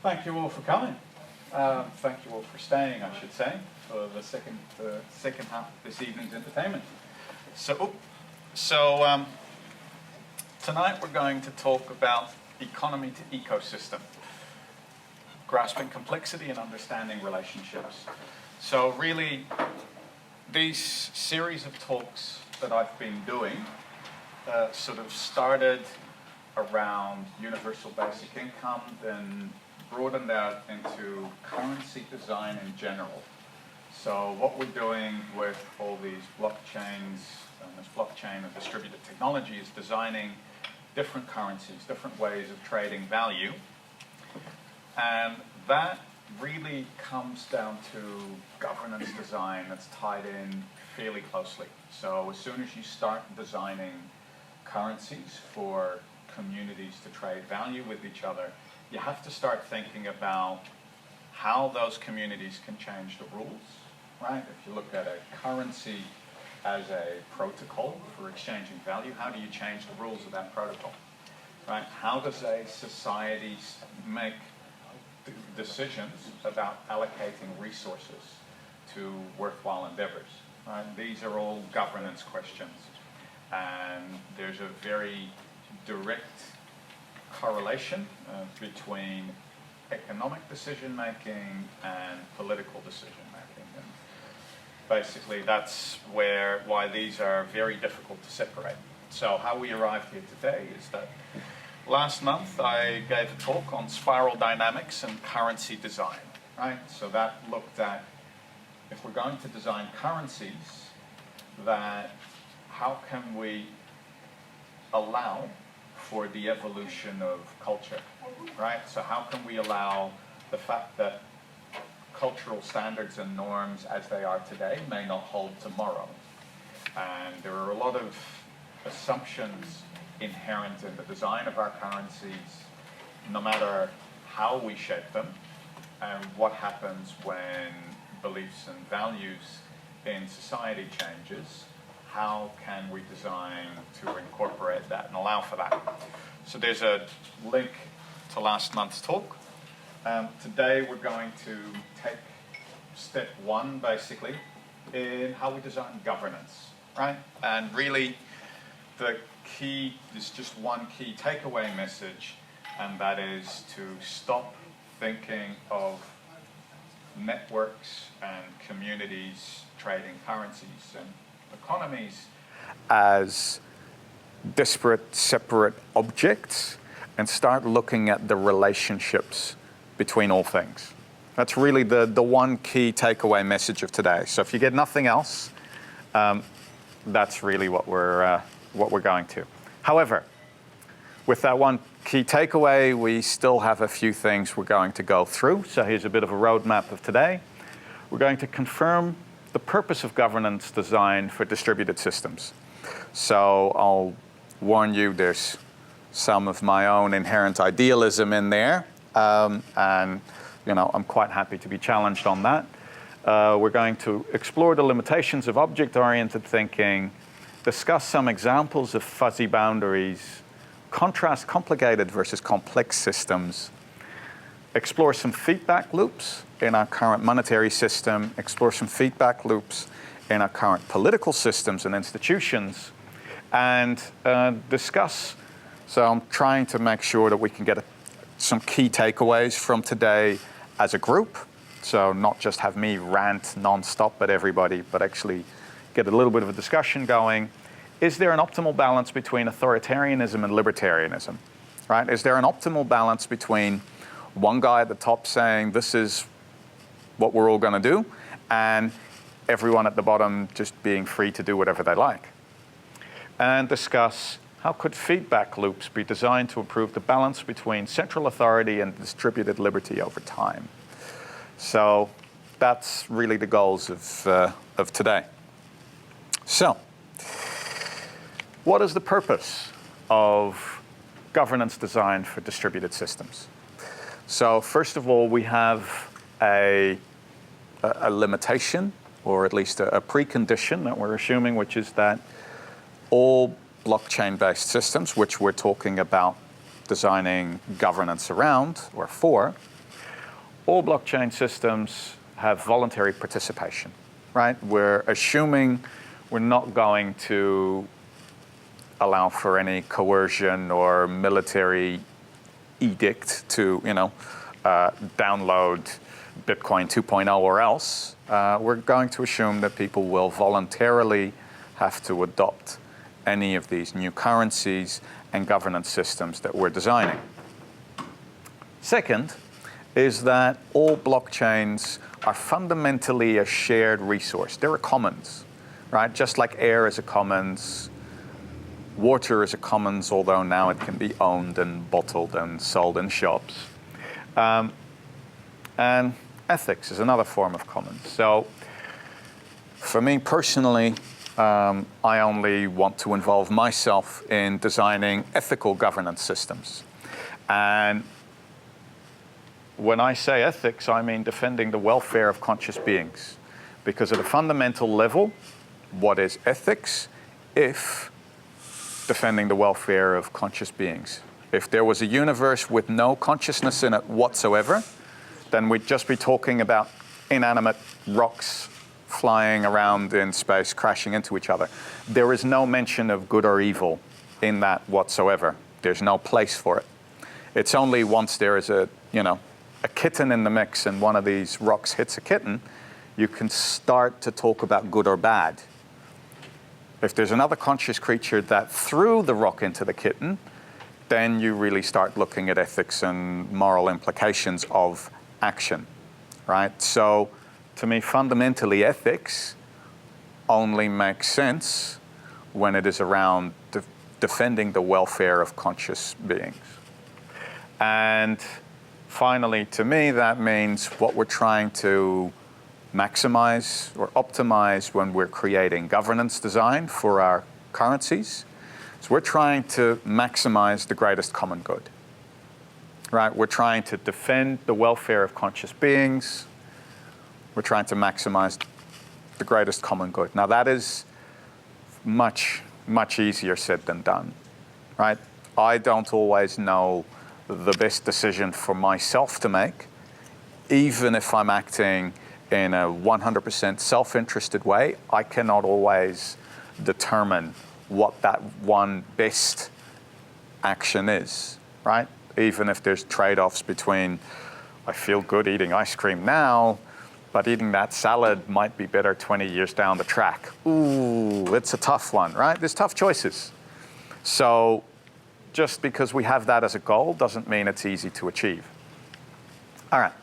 Thank you all for coming. Thank you all for staying, I should say, for the second half of this evening's entertainment. So tonight we're going to talk about economy to ecosystem, grasping complexity and understanding relationships. So really, these series of talks that I've been doing sort of started around universal basic income, then broadened out into currency design in general. So what we're doing with all these blockchains, this blockchain of distributed technology, is designing different currencies, different ways of trading value. And that really comes down to governance design that's tied in fairly closely. So as soon as you start designing currencies for communities to trade value with each other, you have to start thinking about how those communities can change the rules, right? If you look at a currency as a protocol for exchanging value, how do you change the rules of that protocol, right? How does a society make decisions about allocating resources to worthwhile endeavors, right? These are all governance questions, and there's a very direct correlation between economic decision making and political decision making, and basically that's why these are very difficult to separate. So how we arrived here today is that last month I gave a talk on spiral dynamics and currency design, right? So that looked at, if we're going to design currencies, that how can we allow for the evolution of culture, right? So how can we allow the fact that cultural standards and norms as they are today may not hold tomorrow? And there are a lot of assumptions inherent in the design of our currencies, no matter how we shape them, and what happens when beliefs and values in society changes. How can we design to incorporate that and allow for that? So there's a link to last month's talk. Today we're going to take step one, basically, in how we design governance, right? And really, there's just one key takeaway message, and that is to stop thinking of networks and communities trading currencies and economies as disparate, separate objects, and start looking at the relationships between all things. That's really the one key takeaway message of today. So if you get nothing else, that's really what we're going to. However, with that one key takeaway, we still have a few things we're going to go through. So here's a bit of a roadmap of today. We're going to confirm the purpose of governance design for distributed systems. So I'll warn you, there's some of my own inherent idealism in there, and I'm quite happy to be challenged on that. We're going to explore the limitations of object-oriented thinking, discuss some examples of fuzzy boundaries, contrast complicated versus complex systems, explore some feedback loops in our current monetary system, explore some feedback loops in our current political systems and institutions, and discuss. So I'm trying to make sure that we can get some key takeaways from today as a group. So not just have me rant nonstop at everybody, but actually get a little bit of a discussion going. Is there an optimal balance between authoritarianism and libertarianism, right? Is there an optimal balance between one guy at the top saying this is what we're all going to do, and everyone at the bottom just being free to do whatever they like? And discuss how could feedback loops be designed to improve the balance between central authority and distributed liberty over time. So that's really the goals of today. So what is the purpose of governance design for distributed systems? So first of all, we have a limitation, or at least a precondition that we're assuming, which is that all blockchain-based systems, which we're talking about designing governance around or for, all blockchain systems have voluntary participation, right? We're assuming we're not going to allow for any coercion or military edict to, download Bitcoin 2.0 or else. We're going to assume that people will voluntarily have to adopt any of these new currencies and governance systems that we're designing. Second is that all blockchains are fundamentally a shared resource. They're a commons, right? Just like air is a commons, water is a commons, although now it can be owned and bottled and sold in shops. And ethics is another form of commons. So for me personally, I only want to involve myself in designing ethical governance systems. And when I say ethics, I mean defending the welfare of conscious beings. Because at a fundamental level, what is ethics if defending the welfare of conscious beings? If there was a universe with no consciousness in it whatsoever, then we'd just be talking about inanimate rocks flying around in space, crashing into each other. There is no mention of good or evil in that whatsoever. There's no place for it. It's only once there is a kitten in the mix and one of these rocks hits a kitten, you can start to talk about good or bad. If there's another conscious creature that threw the rock into the kitten, then you really start looking at ethics and moral implications of action, right? So to me, fundamentally, ethics only makes sense when it is around defending the welfare of conscious beings. And finally, to me, that means what we're trying to maximize or optimize when we're creating governance design for our currencies. So we're trying to maximize the greatest common good, right? We're trying to defend the welfare of conscious beings. We're trying to maximize the greatest common good. Now that is much, much easier said than done, right? I don't always know the best decision for myself to make, even if I'm acting in a 100% self-interested way. I cannot always determine what that one best action is, right? Even if there's trade-offs between, I feel good eating ice cream now, but eating that salad might be better 20 years down the track. Ooh, it's a tough one, right? There's tough choices. So just because we have that as a goal doesn't mean it's easy to achieve. All right,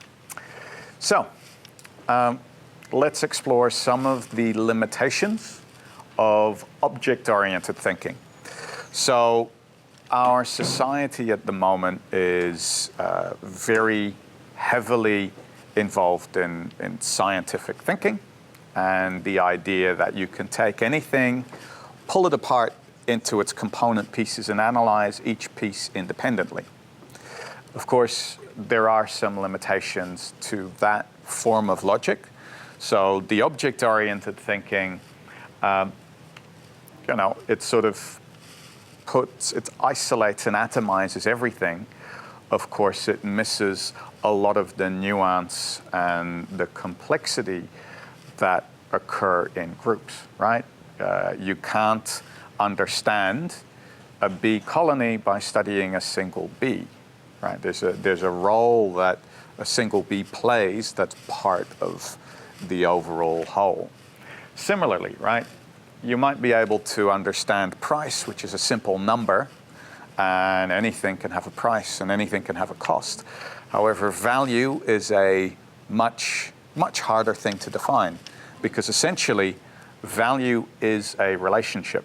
so let's explore some of the limitations of object-oriented thinking. So our society at the moment is very heavily involved in scientific thinking and the idea that you can take anything, pull it apart into its component pieces and analyze each piece independently. Of course, there are some limitations to that form of logic. So the object-oriented thinking, it sort of it isolates and atomizes everything. Of course, it misses a lot of the nuance and the complexity that occur in groups, right? You can't understand a bee colony by studying a single bee, right? There's a role that a single bee plays that's part of the overall whole. Similarly, right? You might be able to understand price, which is a simple number, and anything can have a price and anything can have a cost. However, value is a much, much harder thing to define because essentially value is a relationship,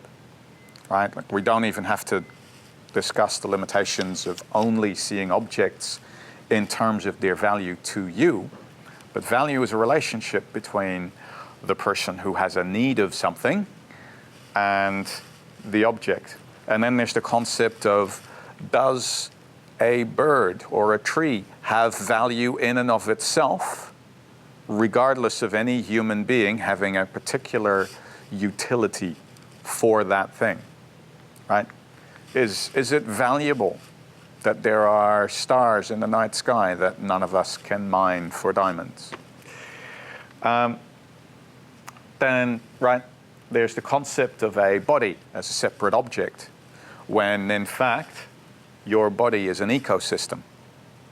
right? Like we don't even have to discuss the limitations of only seeing objects in terms of their value to you, but value is a relationship between the person who has a need of something and the object. And then there's the concept of, does a bird or a tree have value in and of itself, regardless of any human being having a particular utility for that thing, right? Is it valuable that there are stars in the night sky that none of us can mine for diamonds. Then, right, there's the concept of a body as a separate object, when in fact, your body is an ecosystem,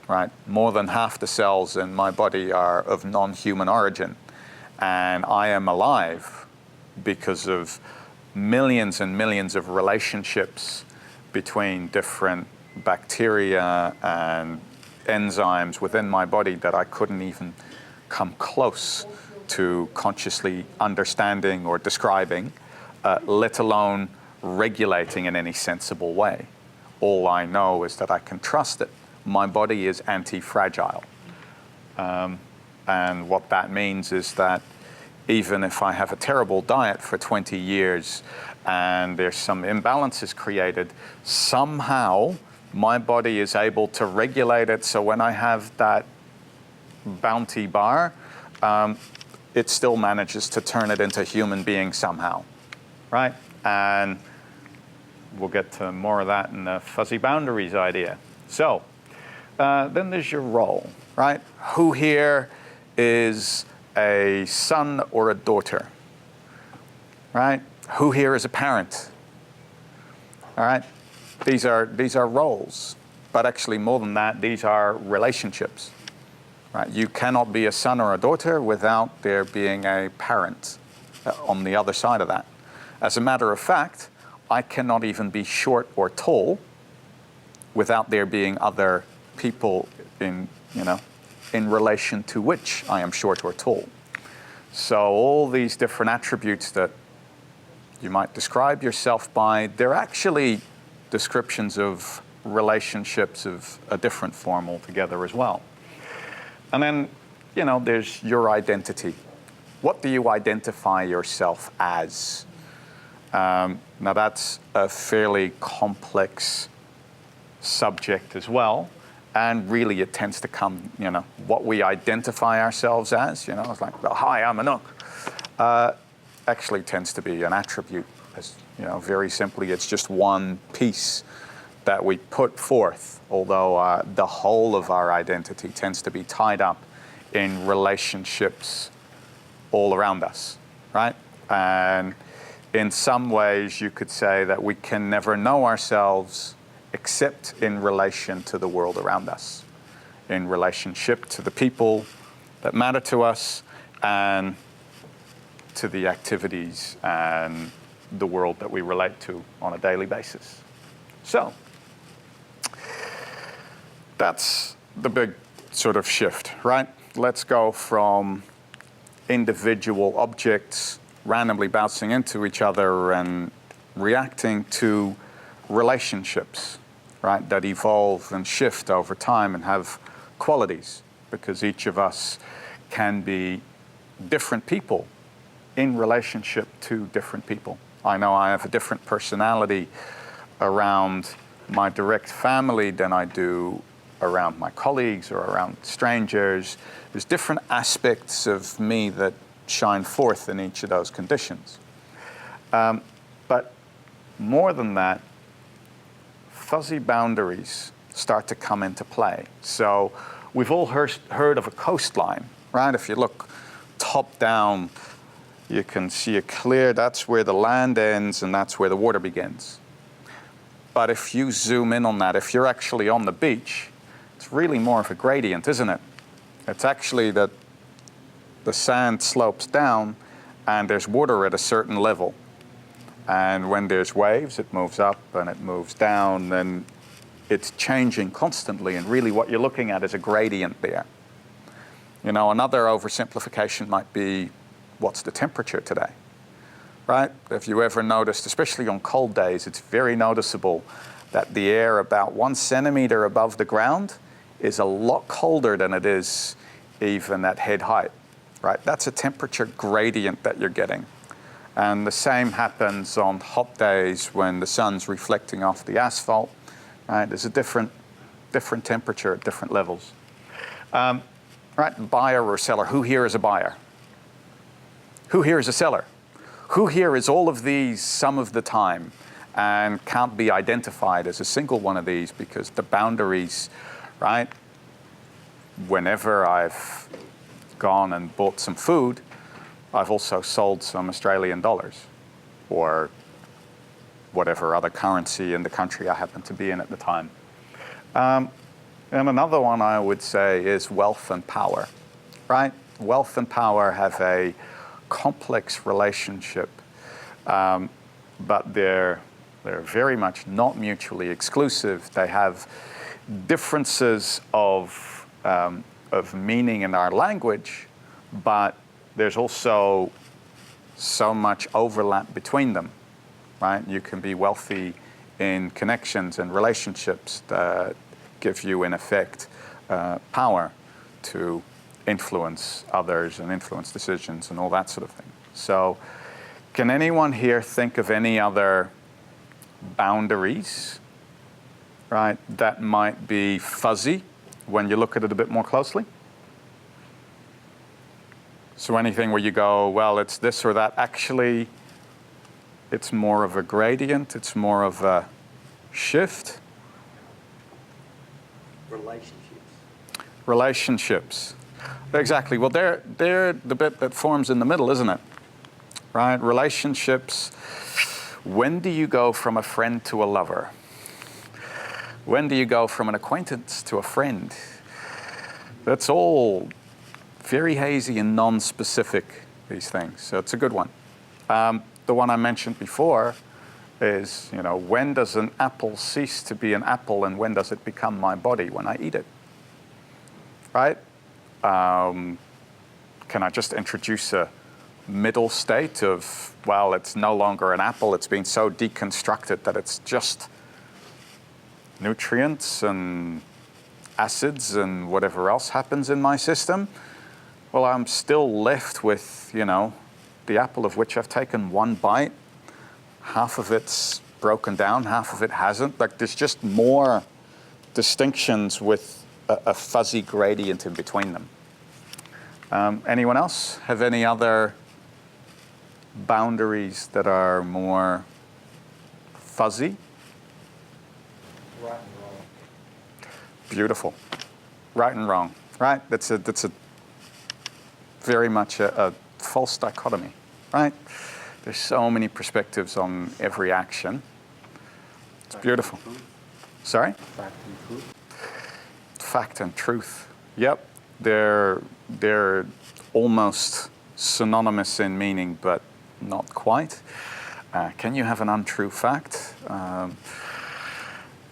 right? More than half the cells in my body are of non-human origin, and I am alive because of millions and millions of relationships between different bacteria and enzymes within my body that I couldn't even come close to consciously understanding or describing, let alone regulating in any sensible way. All I know is that I can trust it. My body is anti-fragile. And what that means is that even if I have a terrible diet for 20 years and there's some imbalances created, somehow my body is able to regulate it, so when I have that bounty bar, it still manages to turn it into a human being somehow, right? And we'll get to more of that in the fuzzy boundaries idea. So then there's your role, right? Who here is a son or a daughter, right? Who here is a parent, all right? These are roles, but actually more than that, these are relationships, right? You cannot be a son or a daughter without there being a parent on the other side of that. As a matter of fact, I cannot even be short or tall without there being other people in relation to which I am short or tall. So all these different attributes that you might describe yourself by, they're actually descriptions of relationships of a different form altogether as well. And then, there's your identity. What do you identify yourself as? Now that's a fairly complex subject as well. And really it tends to come, what we identify ourselves as, it's like, well, hi, I'm Anouk. Actually tends to be an attribute. As, very simply, it's just one piece that we put forth, although the whole of our identity tends to be tied up in relationships all around us, right? And in some ways, you could say that we can never know ourselves except in relation to the world around us, in relationship to the people that matter to us and to the activities and the world that we relate to on a daily basis. So that's the big sort of shift, right? Let's go from individual objects randomly bouncing into each other and reacting to relationships, right, that evolve and shift over time and have qualities, because each of us can be different people in relationship to different people. I know I have a different personality around my direct family than I do around my colleagues or around strangers. There's different aspects of me that shine forth in each of those conditions. But more than that, fuzzy boundaries start to come into play. So we've all heard of a coastline, right? If you look top down, you can see it clear. That's where the land ends and that's where the water begins. But if you zoom in on that, if you're actually on the beach, it's really more of a gradient, isn't it? It's actually that the sand slopes down and there's water at a certain level. And when there's waves, it moves up and it moves down, and it's changing constantly. And really what you're looking at is a gradient there. Another oversimplification might be, what's the temperature today, right? If you ever noticed, especially on cold days, it's very noticeable that the air about 1 centimeter above the ground is a lot colder than it is even at head height, right? That's a temperature gradient that you're getting. And the same happens on hot days when the sun's reflecting off the asphalt, right? There's a different temperature at different levels. Right, buyer or seller, who here is a buyer? Who here is a seller? Who here is all of these some of the time and can't be identified as a single one of these because the boundaries, right? Whenever I've gone and bought some food, I've also sold some Australian dollars or whatever other currency in the country I happen to be in at the time. And another one I would say is wealth and power, right? Wealth and power have a complex relationship, but they're very much not mutually exclusive. They have differences of meaning in our language, but there's also so much overlap between them, right? You can be wealthy in connections and relationships that give you, in effect, power to influence others and influence decisions and all that sort of thing. So can anyone here think of any other boundaries, right, that might be fuzzy when you look at it a bit more closely? So anything where you go, well, it's this or that. Actually, it's more of a gradient. It's more of a shift. Relationships. Exactly. Well, they're the bit that forms in the middle, isn't it? Right? Relationships. When do you go from a friend to a lover? When do you go from an acquaintance to a friend? That's all very hazy and non-specific, these things. So it's a good one. The one I mentioned before is, when does an apple cease to be an apple and when does it become my body? When I eat it, right? Can I just introduce a middle state of, well, it's no longer an apple, it's been so deconstructed that it's just nutrients and acids and whatever else happens in my system? Well, I'm still left with, the apple of which I've taken one bite. Half of it's broken down, half of it hasn't. Like, there's just more distinctions with a fuzzy gradient in between them. Anyone else have any other boundaries that are more fuzzy? Right and wrong. Beautiful. Right and wrong. Right? That's a very much a false dichotomy, right? There's so many perspectives on every action. It's beautiful. Sorry? Fact and truth. Fact and truth. Yep. They're almost synonymous in meaning, but not quite. Can you have an untrue fact?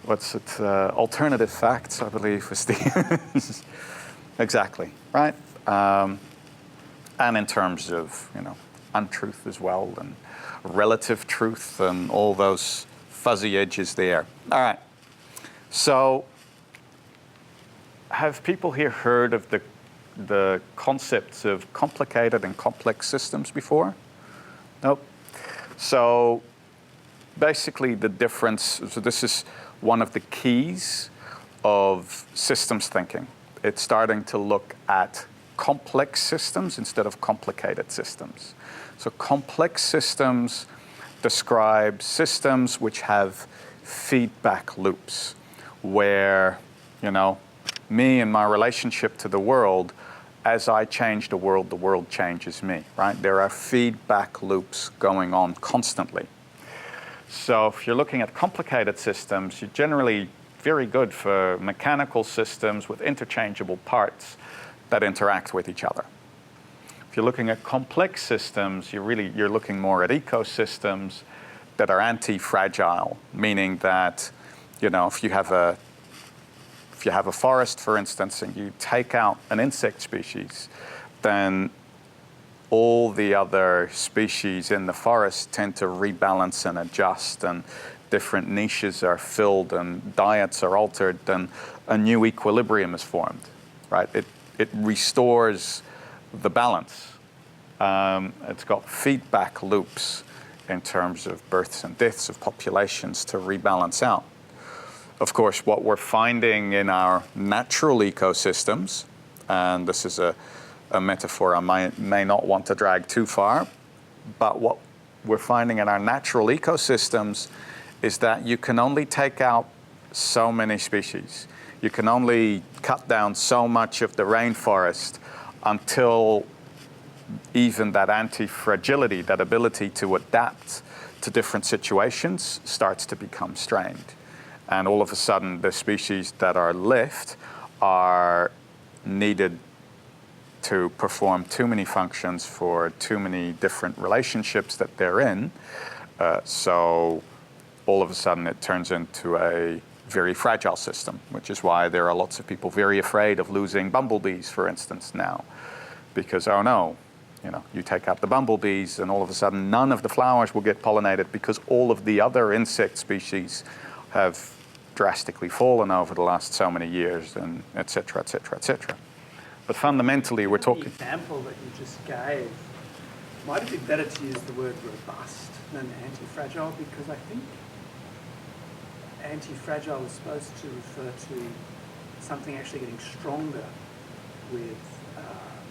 What's it? Alternative facts, I believe, was the... Exactly, right? And in terms of, untruth as well, and relative truth, and all those fuzzy edges there. All right. So, have people here heard of the concepts of complicated and complex systems before? Nope. So, basically the difference, so this is one of the keys of systems thinking. It's starting to look at complex systems instead of complicated systems. So complex systems describe systems which have feedback loops where, me and my relationship to the world, as I change the world changes me, right? There are feedback loops going on constantly. So if you're looking at complicated systems, you're generally very good for mechanical systems with interchangeable parts that interact with each other. If you're looking at complex systems, you're looking more at ecosystems that are anti-fragile, meaning that, if you have a forest, for instance, and you take out an insect species, then all the other species in the forest tend to rebalance and adjust, and different niches are filled and diets are altered, and a new equilibrium is formed, right? It restores the balance. It's got feedback loops in terms of births and deaths of populations to rebalance out. Of course, what we're finding in our natural ecosystems, and this is a metaphor I may not want to drag too far, but what we're finding in our natural ecosystems is that you can only take out so many species. You can only cut down so much of the rainforest until even that anti-fragility, that ability to adapt to different situations, starts to become strained. And all of a sudden, the species that are left are needed to perform too many functions for too many different relationships that they're in. So all of a sudden, it turns into a very fragile system, which is why there are lots of people very afraid of losing bumblebees, for instance, now. Because, oh no, you take out the bumblebees and all of a sudden none of the flowers will get pollinated because all of the other insect species have drastically fallen over the last so many years, and et cetera, et cetera, et cetera. But fundamentally, we're talking... The example that you just gave, might it be better to use the word robust than anti-fragile? Because I think anti-fragile is supposed to refer to something actually getting stronger with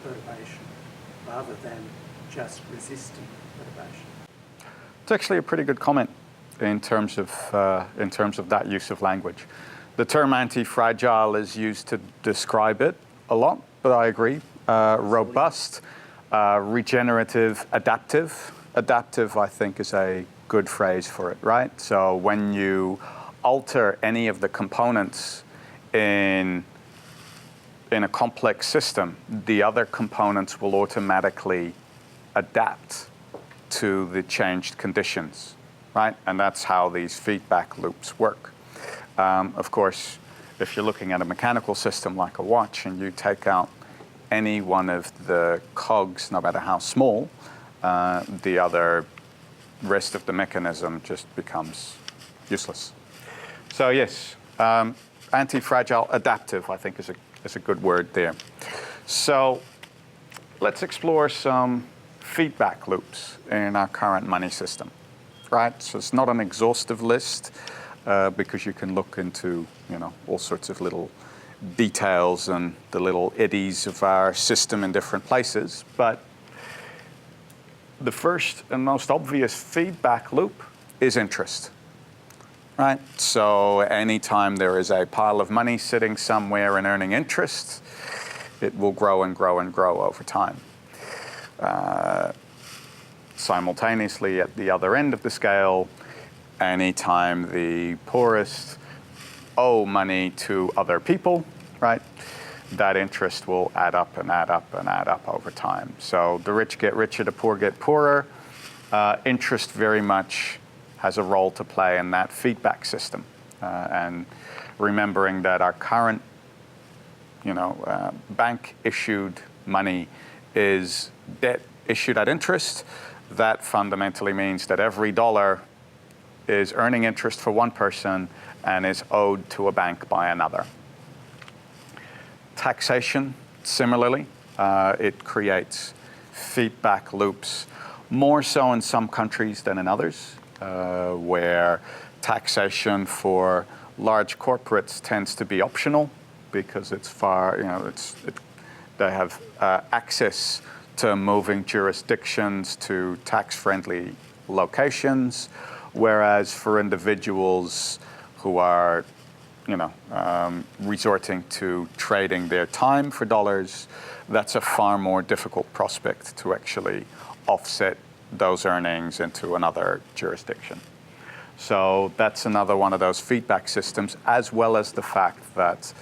perturbation, rather than just resisting perturbation. It's actually a pretty good comment in terms of that use of language. The term anti-fragile is used to describe it a lot, but I agree. Robust, regenerative, adaptive. Adaptive, I think, is a good phrase for it, right? So when you alter any of the components in a complex system, the other components will automatically adapt to the changed conditions, right? And that's how these feedback loops work. Of course, if you're looking at a mechanical system like a watch and you take out any one of the cogs, no matter how small, the rest of the mechanism just becomes useless. So yes, anti-fragile, adaptive, I think is a good word there. So let's explore some feedback loops in our current money system, right? So it's not an exhaustive list because you can look into, all sorts of little details and the little eddies of our system in different places. But the first and most obvious feedback loop is interest. Right? So anytime there is a pile of money sitting somewhere and earning interest, it will grow and grow and grow over time. Simultaneously, at the other end of the scale, anytime the poorest owe money to other people, right, that interest will add up and add up and add up over time. So the rich get richer, the poor get poorer. Interest very much has a role to play in that feedback system. And remembering that our current, bank-issued money is debt issued at interest, that fundamentally means that every dollar is earning interest for one person and is owed to a bank by another. Taxation, similarly, it creates feedback loops, more so in some countries than in others. Where taxation for large corporates tends to be optional because it's they have access to moving jurisdictions to tax-friendly locations, whereas for individuals who are, resorting to trading their time for dollars, that's a far more difficult prospect to actually offset those earnings into another jurisdiction. So that's another one of those feedback systems, as well as the fact that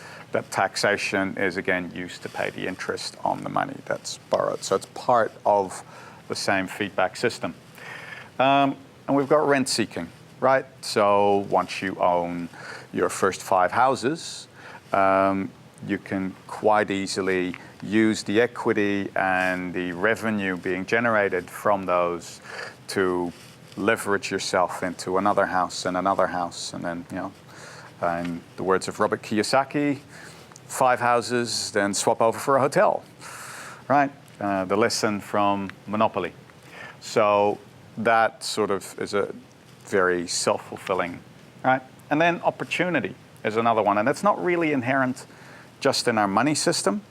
taxation is again used to pay the interest on the money that's borrowed. So it's part of the same feedback system. And we've got rent seeking, right? So once you own your first 5 houses, you can quite easily use the equity and the revenue being generated from those to leverage yourself into another house and another house. And then, in the words of Robert Kiyosaki, 5 houses, then swap over for a hotel, right? The lesson from Monopoly. So that sort of is a very self-fulfilling, right? And then opportunity is another one. And it's not really inherent just in our money system.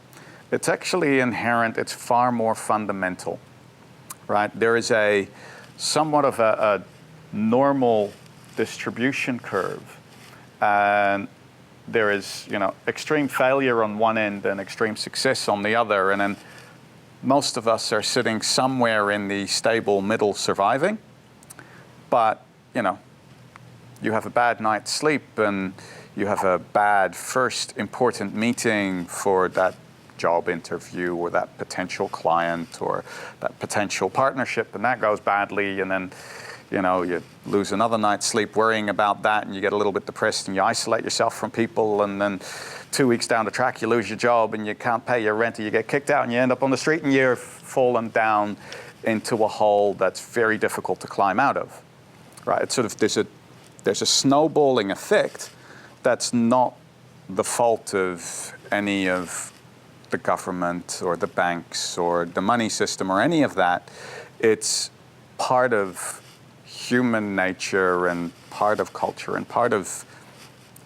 It's actually inherent, it's far more fundamental, right? There is a somewhat of a normal distribution curve, and there is, extreme failure on one end and extreme success on the other, and then most of us are sitting somewhere in the stable middle surviving, but, you have a bad night's sleep and you have a bad first important meeting for that job interview or that potential client or that potential partnership, and that goes badly, and then you lose another night's sleep worrying about that, and you get a little bit depressed and you isolate yourself from people, and then 2 weeks down the track you lose your job and you can't pay your rent, or you get kicked out and you end up on the street and you're fallen down into a hole that's very difficult to climb out of, right? It's sort of, there's a snowballing effect that's not the fault of any of the government or the banks or the money system or any of that. It's part of human nature and part of culture and part of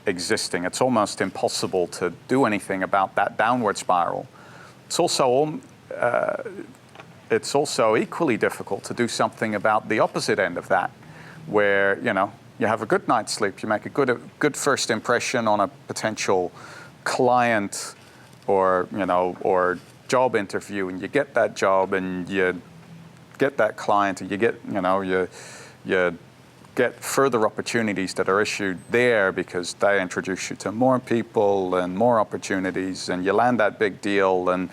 existing. It's almost impossible to do anything about that downward spiral. It's also equally difficult to do something about the opposite end of that, where you have a good night's sleep, you make a good first impression on a potential client or job interview, and you get that job and you get that client, and you get you get further opportunities that are issued there because they introduce you to more people and more opportunities, and you land that big deal and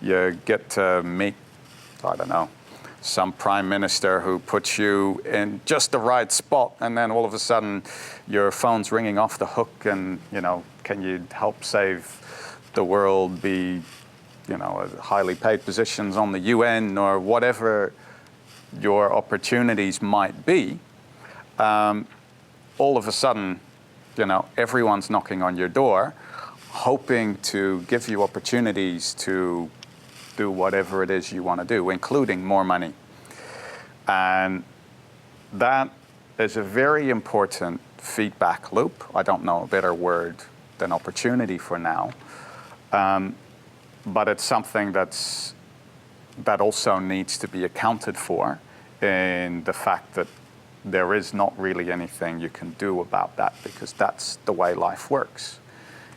you get to meet, I don't know, some prime minister who puts you in just the right spot, and then all of a sudden your phone's ringing off the hook, and can you help save the world, be highly paid positions on the UN or whatever your opportunities might be. All of a sudden, everyone's knocking on your door, hoping to give you opportunities to do whatever it is you want to do, including more money. And that is a very important feedback loop. I don't know a better word than opportunity for now. But it's something that also needs to be accounted for in the fact that there is not really anything you can do about that, because that's the way life works.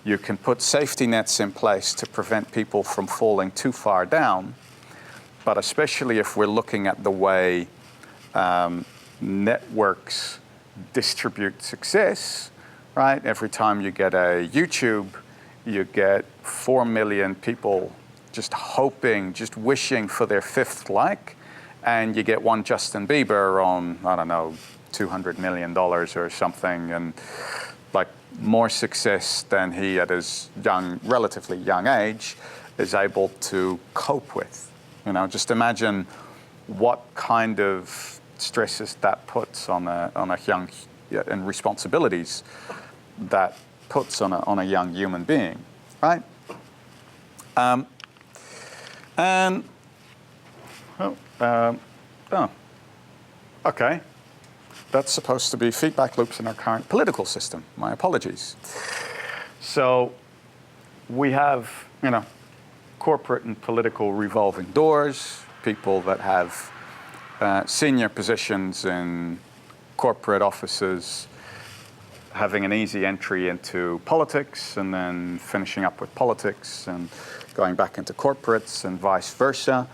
You can put safety nets in place to prevent people from falling too far down, but especially if we're looking at the way networks distribute success, right? Every time you get a YouTube, you get 4 million people just hoping, just wishing for their fifth like, and you get one Justin Bieber on, I don't know, $200 million or something, and like more success than he at his relatively young age is able to cope with. Just imagine what kind of stresses that puts on a young, and responsibilities that puts on a young human being, right? Okay. That's supposed to be feedback loops in our current political system. My apologies. So we have, corporate and political revolving doors, people that have senior positions in corporate offices having an easy entry into politics and then finishing up with politics and going back into corporates and vice versa.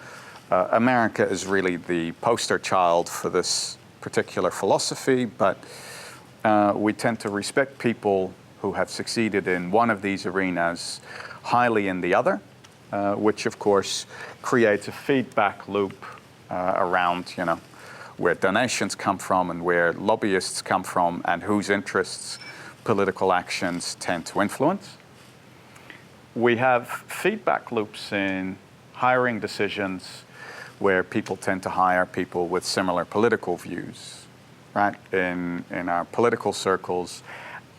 America is really the poster child for this particular philosophy, but we tend to respect people who have succeeded in one of these arenas highly in the other, which of course creates a feedback loop around, where donations come from and where lobbyists come from and whose interests political actions tend to influence. We have feedback loops in hiring decisions where people tend to hire people with similar political views, right, in our political circles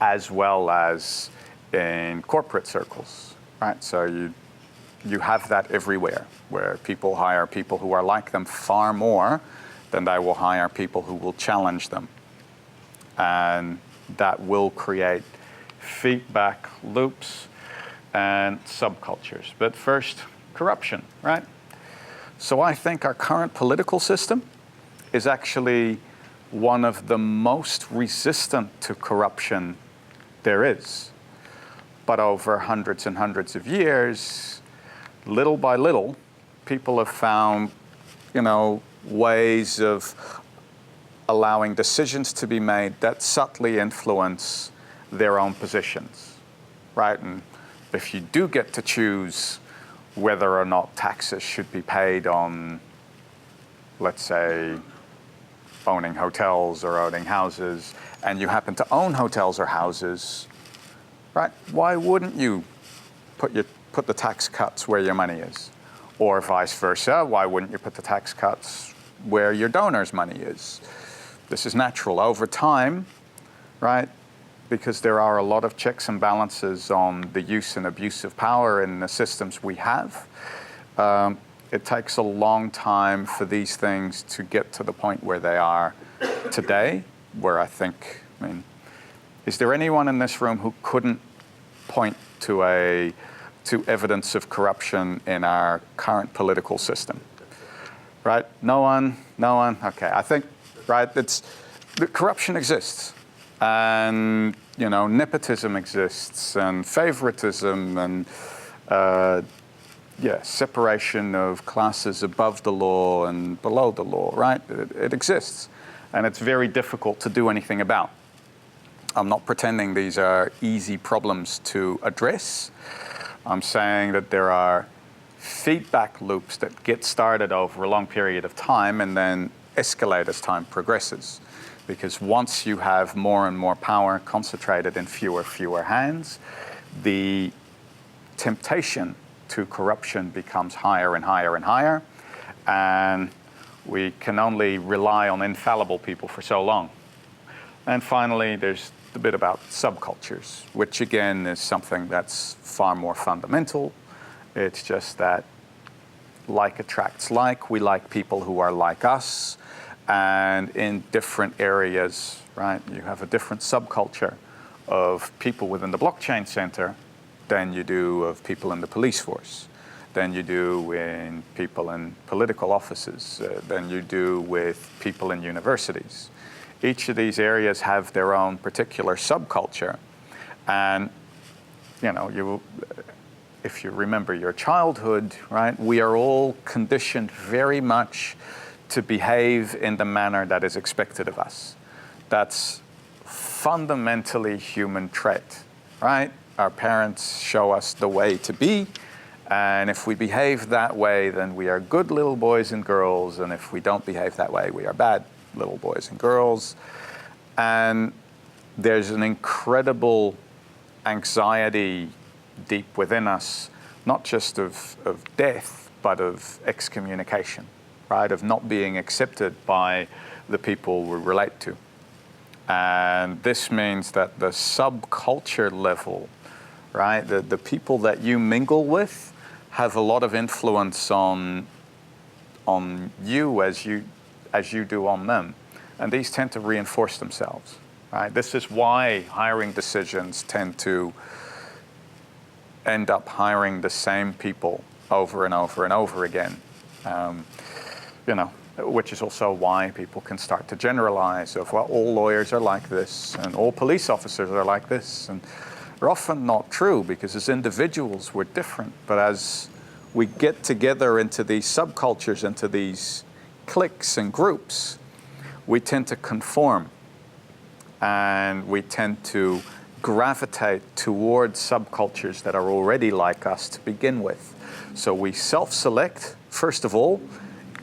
as well as in corporate circles, right? So you have that everywhere, where people hire people who are like them far more than they will hire people who will challenge them. And that will create feedback loops and subcultures. But first, corruption, right? So I think our current political system is actually one of the most resistant to corruption there is. But over hundreds and hundreds of years, little by little, people have found, ways of allowing decisions to be made that subtly influence their own positions, right? And if you do get to choose whether or not taxes should be paid on, let's say, owning hotels or owning houses, and you happen to own hotels or houses, right? Why wouldn't you put the tax cuts where your money is? Or vice versa, why wouldn't you put the tax cuts where your donor's money is? This is natural. Over time, right, because there are a lot of checks and balances on the use and abuse of power in the systems we have, it takes a long time for these things to get to the point where they are today, where I mean, is there anyone in this room who couldn't point to evidence of corruption in our current political system? Right? No one? Okay, I think, right, the corruption exists. And, nepotism exists, and favoritism, and, separation of classes above the law and below the law, right? It exists. And it's very difficult to do anything about. I'm not pretending these are easy problems to address. I'm saying that there are feedback loops that get started over a long period of time and then escalate as time progresses. Because once you have more and more power concentrated in fewer hands, the temptation to corruption becomes higher and higher and higher. And we can only rely on infallible people for so long. And finally, there's the bit about subcultures, which again is something that's far more fundamental. It's just that like attracts like. We like people who are like us. And in different areas, right, you have a different subculture of people within the blockchain center than you do of people in the police force, than you do in people in political offices, than you do with people in universities. Each of these areas have their own particular subculture. And, if you remember your childhood, right, we are all conditioned very much to behave in the manner that is expected of us. That's fundamentally human trait, right? Our parents show us the way to be, and if we behave that way, then we are good little boys and girls, and if we don't behave that way, we are bad little boys and girls. And there's an incredible anxiety deep within us, not just of death, but of excommunication, right? Of not being accepted by the people we relate to. And this means that the subculture level, right, the people that you mingle with have a lot of influence on you as you do on them. And these tend to reinforce themselves, right? This is why hiring decisions tend to end up hiring the same people over and over and over again. Which is also why people can start to generalize of, well, all lawyers are like this and all police officers are like this. And they're often not true because as individuals we're different. But as we get together into these subcultures, into these cliques and groups, we tend to conform and we tend to gravitate towards subcultures that are already like us to begin with. So we self-select, first of all,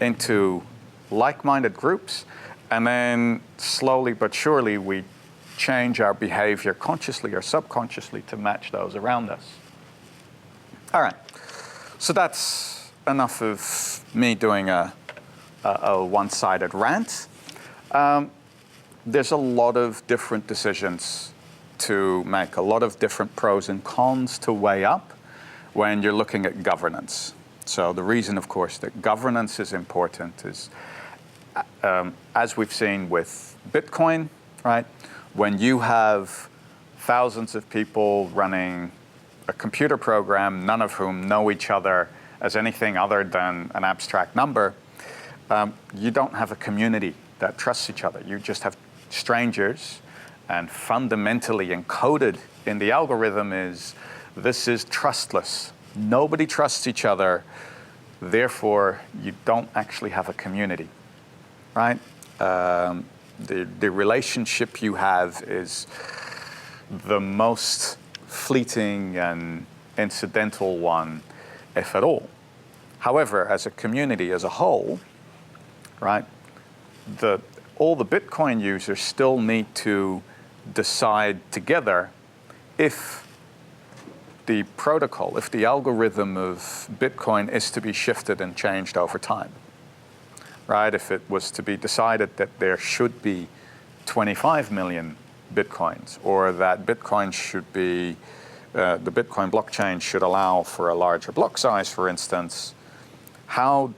into like-minded groups, and then slowly but surely we change our behavior consciously or subconsciously to match those around us. All right, so that's enough of me doing a one-sided rant. There's a lot of different decisions to make, a lot of different pros and cons to weigh up when you're looking at governance. So the reason, of course, that governance is important is, as we've seen with Bitcoin, right? When you have thousands of people running a computer program, none of whom know each other as anything other than an abstract number, you don't have a community that trusts each other. You just have strangers, and fundamentally encoded in the algorithm is this is trustless. Nobody trusts each other, therefore you don't actually have a community, right? The relationship you have is the most fleeting and incidental one, if at all. However, as a community as a whole, right, all the Bitcoin users still need to decide together if the protocol, if the algorithm of Bitcoin is to be shifted and changed over time, right? If it was to be decided that there should be 25 million Bitcoins, or that Bitcoin should be, the Bitcoin blockchain should allow for a larger block size, for instance, how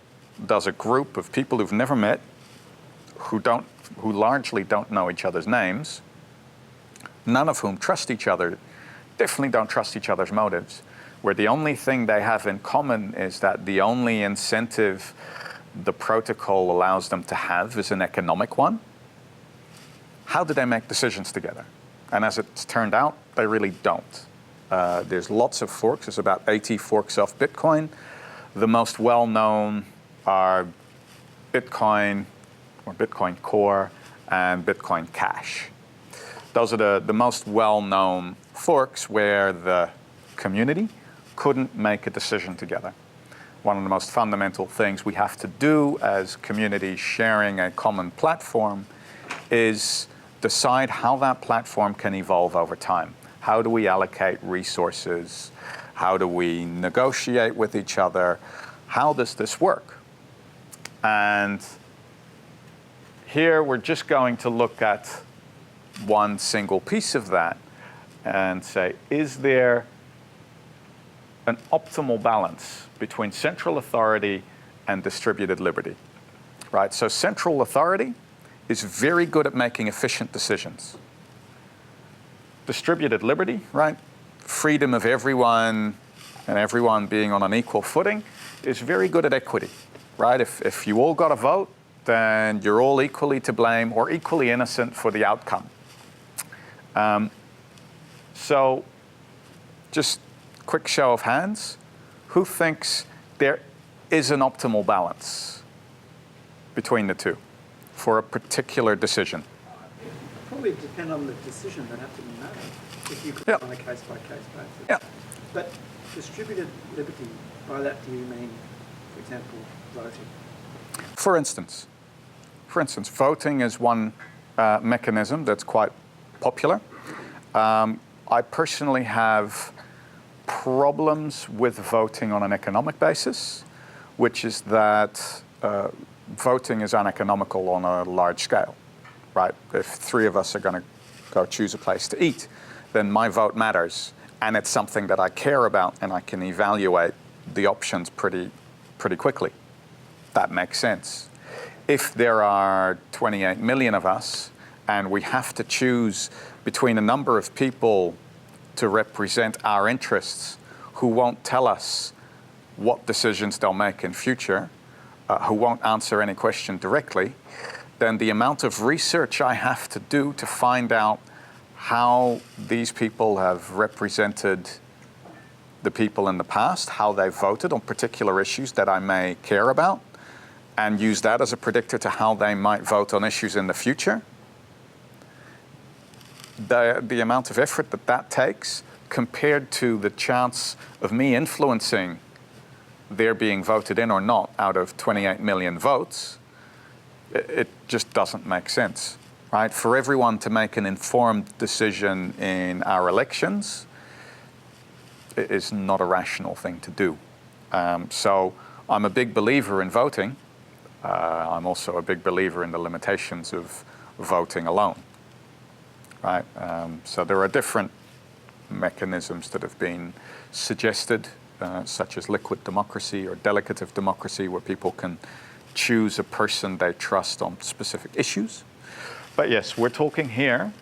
does a group of people who've never met, who largely don't know each other's names, none of whom trust each other, definitely don't trust each other's motives, where the only thing they have in common is that the only incentive the protocol allows them to have is an economic one, how do they make decisions together? And as it's turned out, they really don't. There's lots of forks. There's about 80 forks of Bitcoin. The most well-known are Bitcoin, or Bitcoin Core, and Bitcoin Cash. Those are the most well-known forks where the community couldn't make a decision together. One of the most fundamental things we have to do as communities sharing a common platform is decide how that platform can evolve over time. How do we allocate resources? How do we negotiate with each other? How does this work? And here we're just going to look at one single piece of that and say, is there an optimal balance between central authority and distributed liberty, right? So central authority is very good at making efficient decisions. Distributed liberty, right? Freedom of everyone and everyone being on an equal footing is very good at equity, right? If you all got a vote, then you're all equally to blame or equally innocent for the outcome. So just quick show of hands, who thinks there is an optimal balance between the two for a particular decision? Probably depend on the decision that have to be made, if you could Yep. on a case-by-case basis. Yeah. But distributed liberty, by that do you mean, for example, voting? For instance, voting is one mechanism that's quite popular. I personally have problems with voting on an economic basis, which is that voting is uneconomical on a large scale, right? If 3 of us are going to go choose a place to eat, then my vote matters, and it's something that I care about, and I can evaluate the options pretty quickly. That makes sense. If there are 28 million of us, and we have to choose between a number of people to represent our interests who won't tell us what decisions they'll make in future, who won't answer any question directly, then the amount of research I have to do to find out how these people have represented the people in the past, how they voted on particular issues that I may care about, and use that as a predictor to how they might vote on issues in the future, the amount of effort that takes compared to the chance of me influencing their being voted in or not out of 28 million votes, it just doesn't make sense, right? For everyone to make an informed decision in our elections, it is not a rational thing to do. So I'm a big believer in voting. I'm also a big believer in the limitations of voting alone, right? So there are different mechanisms that have been suggested, such as liquid democracy or delegative democracy, where people can choose a person they trust on specific issues. But yes, we're talking here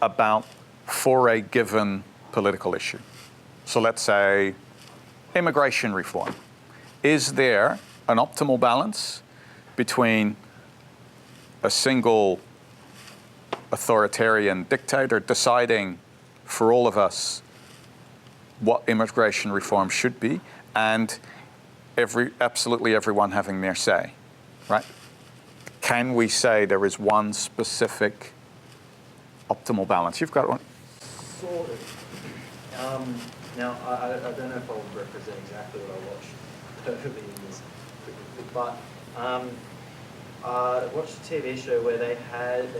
about for a given political issue. So let's say immigration reform. Is there an optimal balance between a single authoritarian dictator deciding for all of us what immigration reform should be, and absolutely everyone having their say, right? Can we say there is one specific optimal balance? You've got one. Sort of. Now, I don't know if I'll represent exactly what I watched perfectly in this quickly, but I watched a TV show where they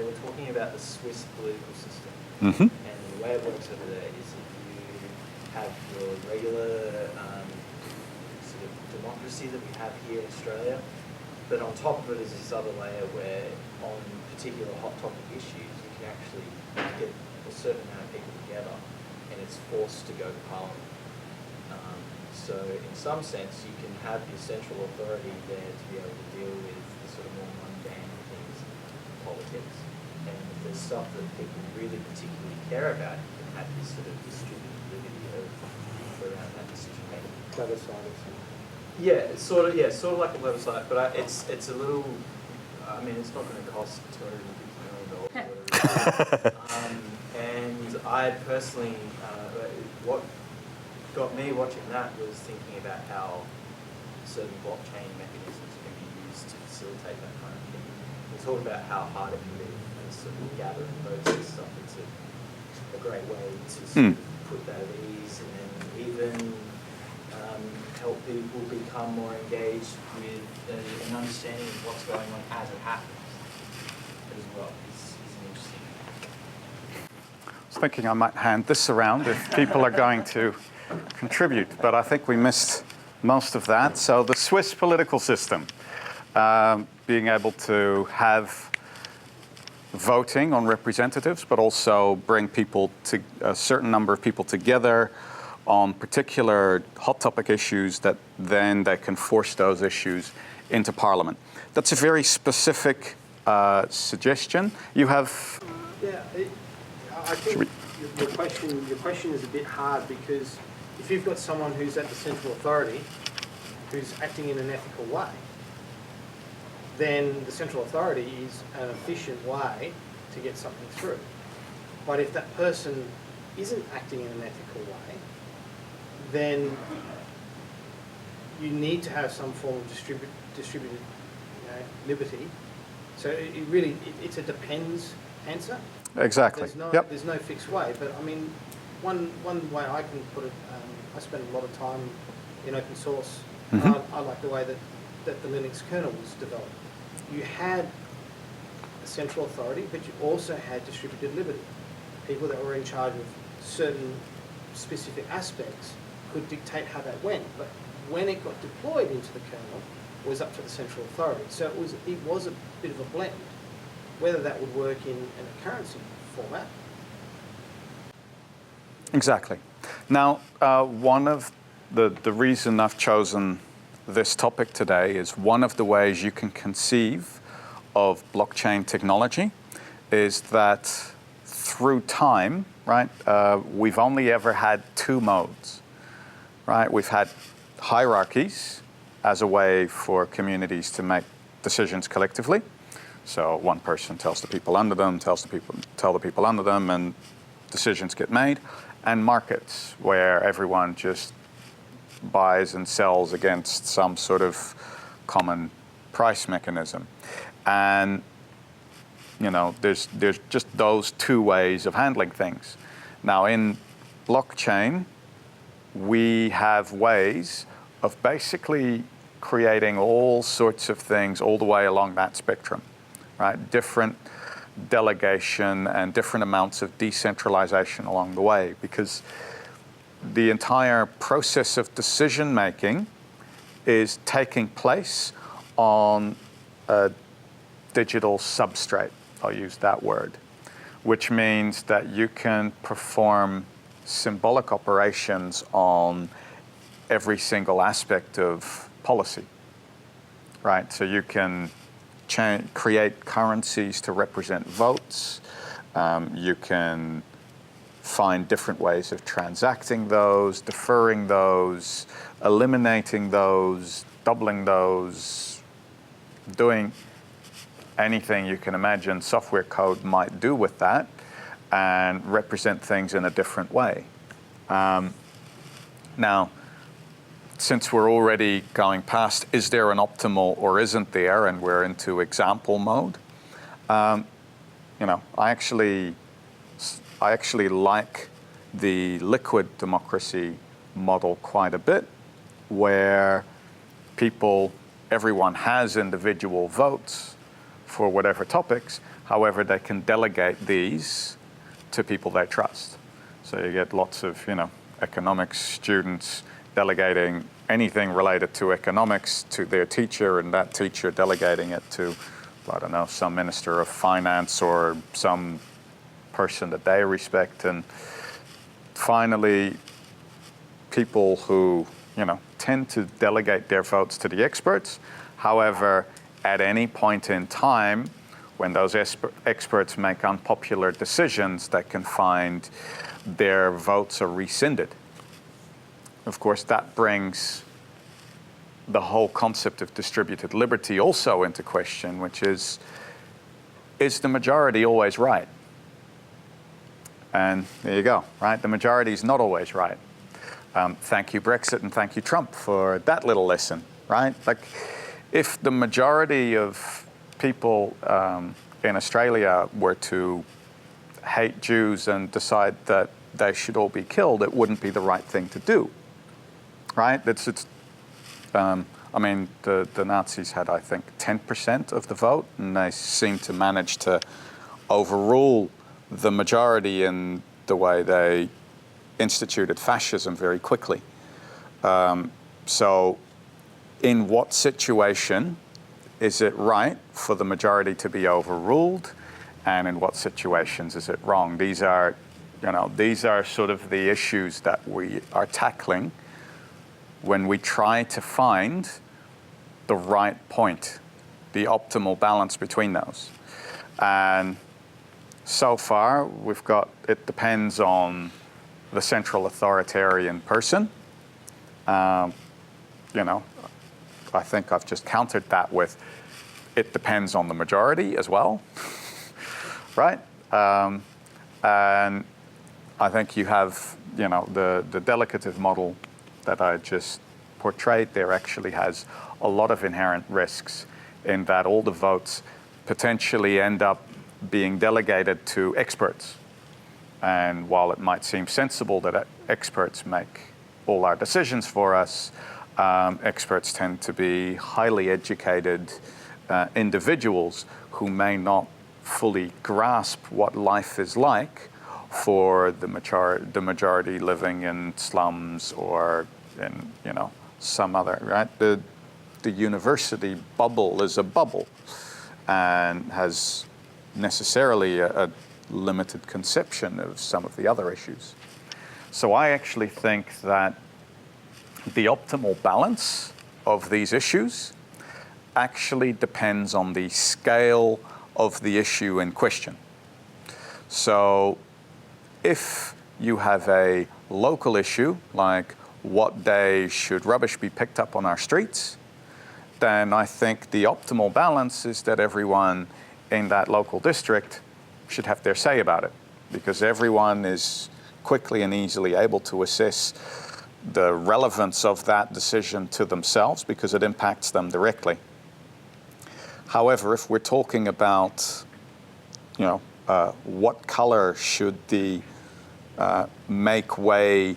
were talking about the Swiss political system. Mm-hmm. And the way it works over there is that you have your regular sort of democracy that we have here in Australia, but on top of it is this other layer where on particular hot topic issues you can actually get a certain amount of people together and it's forced to go to Parliament. So in some sense you can have your central authority there to be able to deal with the sort of more mundane things, politics. And if there's stuff that people really particularly care about, you can have this sort of distributed liberty around that decision making. Plebiscite. Yeah, it's sort of like a plebiscite, but it's a little. I mean, it's not going to cost $250 million. And I personally, what got me watching that was thinking about how certain blockchain mechanisms can be used to facilitate that kind of thing. We talk about how hard it can be and sort of gathering votes and stuff. It's a great way to sort of put that at ease and then even help people become more engaged with an understanding of what's going on as it happens as well. Is an interesting. I was thinking I might hand this around if people are going to contribute, but I think we missed most of that. So the Swiss political system, being able to have voting on representatives, but also bring people to a certain number of people together on particular hot topic issues that then they can force those issues into Parliament. That's a very specific suggestion. You have... Yeah, I think your question is a bit hard because if you've got someone who's at the central authority who's acting in an ethical way, then the central authority is an efficient way to get something through. But if that person isn't acting in an ethical way, then you need to have some form of distributed liberty. So it's a depends answer. Exactly. There's no fixed way, but I mean, one way I can put it, I spend a lot of time in open source. I like the way that the Linux kernel was developed. You had a central authority, but you also had distributed liberty. People that were in charge of certain specific aspects could dictate how that went, but when it got deployed into the kernel, it was up to the central authority. So it was a bit of a blend. Whether that would work in a currency format. Exactly. Now, one of the reason I've chosen this topic today is one of the ways you can conceive of blockchain technology is that through time, right, we've only ever had two modes, right? We've had hierarchies as a way for communities to make decisions collectively. So one person tells the people under them, tell the people under them, and decisions get made. And markets, where everyone just buys and sells against some sort of common price mechanism. And there's just those two ways of handling things. Now in blockchain, we have ways of basically creating all sorts of things all the way along that spectrum, right? Different delegation and different amounts of decentralization along the way, because the entire process of decision making is taking place on a digital substrate, I'll use that word, which means that you can perform symbolic operations on every single aspect of policy, right? So you can create currencies to represent votes. You can find different ways of transacting those, deferring those, eliminating those, doubling those, doing anything you can imagine software code might do with that and represent things in a different way. Now, since we're already going past, is there an optimal or isn't there, and we're into example mode, you know, I actually like the liquid democracy model quite a bit, where everyone has individual votes for whatever topics. However, they can delegate these to people they trust. So you get lots of, you know, economics students delegating anything related to economics to their teacher, and that teacher delegating it to, I don't know, some minister of finance or some person that they respect. And finally, people who, you know, tend to delegate their votes to the experts. However, at any point in time, when those experts make unpopular decisions, they can find their votes are rescinded. Of course, that brings the whole concept of distributed liberty also into question, which is the majority always right? And there you go, right? The majority is not always right. Thank you, Brexit, and thank you, Trump, for that little lesson, right? Like, if the majority of people in Australia were to hate Jews and decide that they should all be killed, it wouldn't be the right thing to do, right? I mean, the Nazis had, I think, 10% of the vote, and they seemed to manage to overrule the majority in the way they instituted fascism very quickly. So in what situation is it right for the majority to be overruled, and in what situations is it wrong? These are sort of the issues that we are tackling when we try to find the right point, the optimal balance between those. And so far, it depends on the central authoritarian person. You know, I think I've just countered that with, it depends on the majority as well, right? And I think you have, you know, the delegative model that I just portrayed there actually has a lot of inherent risks in that all the votes potentially end up being delegated to experts. And while it might seem sensible that experts make all our decisions for us, experts tend to be highly educated individuals who may not fully grasp what life is like for the majority living in slums or in, you know, some other, right? The university bubble is a bubble and has necessarily a limited conception of some of the other issues. So I actually think that the optimal balance of these issues actually depends on the scale of the issue in question. So if you have a local issue, like what day should rubbish be picked up on our streets, then I think the optimal balance is that everyone in that local district should have their say about it, because everyone is quickly and easily able to assess the relevance of that decision to themselves because it impacts them directly. However, if we're talking about, you know, what color should the make way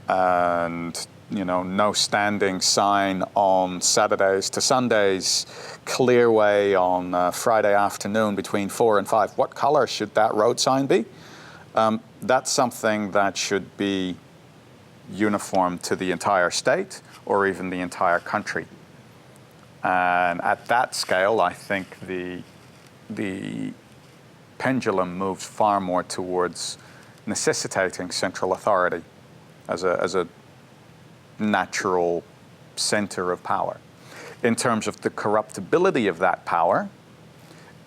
and, you know, no standing sign on Saturdays to Sundays, clear way on Friday afternoon between 4 and 5, what color should that road sign be? That's something that should be uniform to the entire state or even the entire country. And at that scale, I think the pendulum moves far more towards necessitating central authority as a natural center of power. In terms of the corruptibility of that power,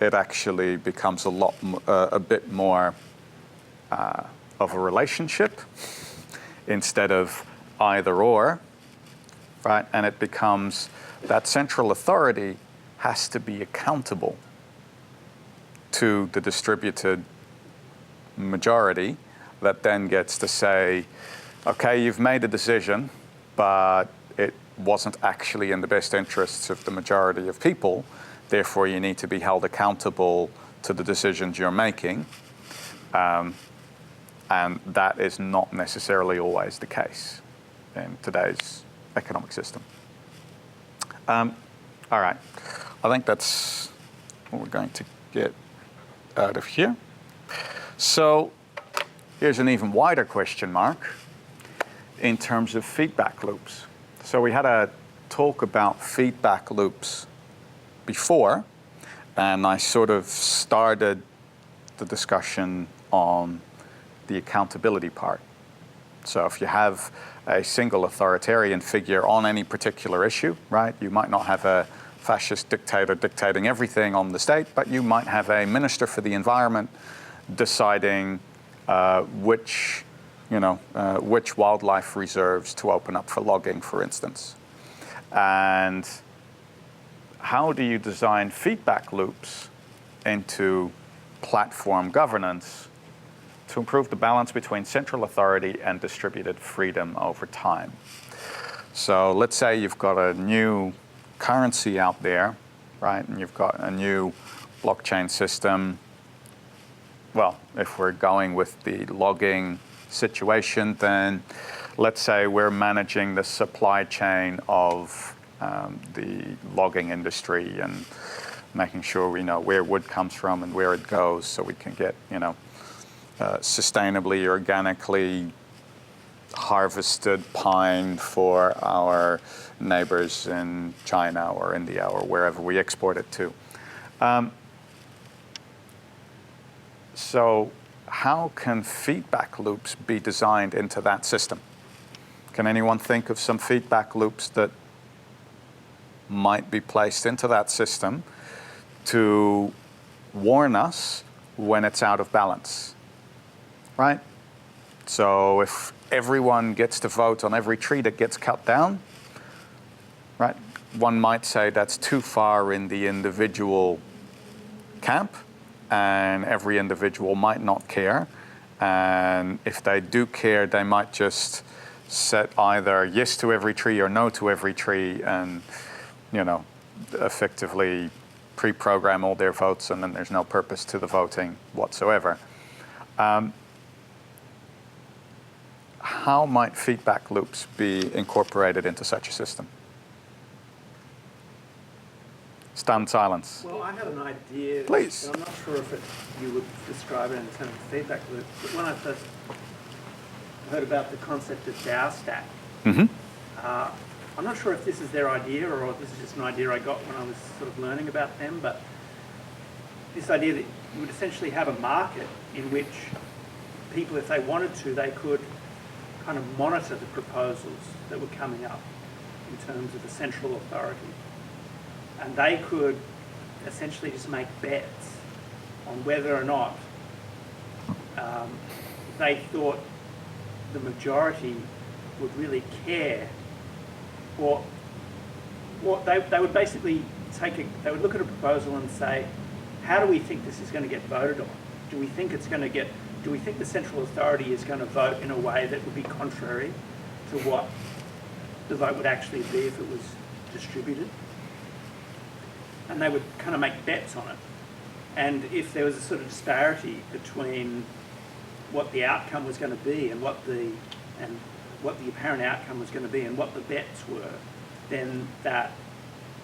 it actually becomes a bit more of a relationship instead of either or, right? And it becomes that central authority has to be accountable to the distributed majority that then gets to say, okay, you've made a decision, but it wasn't actually in the best interests of the majority of people. Therefore, you need to be held accountable to the decisions you're making. And that is not necessarily always the case in today's economic system. All right, I think that's what we're going to get out of here. So here's an even wider question mark in terms of feedback loops. So we had a talk about feedback loops before, and I sort of started the discussion on the accountability part. So if you have a single authoritarian figure on any particular issue, right, you might not have a fascist dictator dictating everything on the state, but you might have a minister for the environment deciding which wildlife reserves to open up for logging, for instance. And how do you design feedback loops into platform governance to improve the balance between central authority and distributed freedom over time? So let's say you've got a new currency out there, right? And you've got a new blockchain system. Well, if we're going with the logging situation, then let's say we're managing the supply chain of the logging industry and making sure we know where wood comes from and where it goes, so we can get, sustainably, organically harvested pine for our neighbors in China or India or wherever we export it to. So how can feedback loops be designed into that system? Can anyone think of some feedback loops that might be placed into that system to warn us when it's out of balance, right? So if everyone gets to vote on every tree that gets cut down, right, one might say that's too far in the individual camp, and every individual might not care. And if they do care, they might just set either yes to every tree or no to every tree and, effectively pre-program all their votes, and then there's no purpose to the voting whatsoever. How might feedback loops be incorporated into such a system? Stunned silence. Well, I had an idea. Please. And I'm not sure if you would describe it in terms of feedback loop, but when I first heard about the concept of DAO stack, I'm not sure if this is their idea or if this is just an idea I got when I was sort of learning about them, but this idea that you would essentially have a market in which people, if they wanted to, they could kind of monitor the proposals that were coming up in terms of the central authority. And they could essentially just make bets on whether or not they thought the majority would really care, or they would basically they would look at a proposal and say, how do we think this is going to get voted on? Do we think the central authority is going to vote in a way that would be contrary to what the vote would actually be if it was distributed? And they would kind of make bets on it. And if there was a sort of disparity between what the outcome was going to be and what the apparent outcome was going to be and what the bets were, then that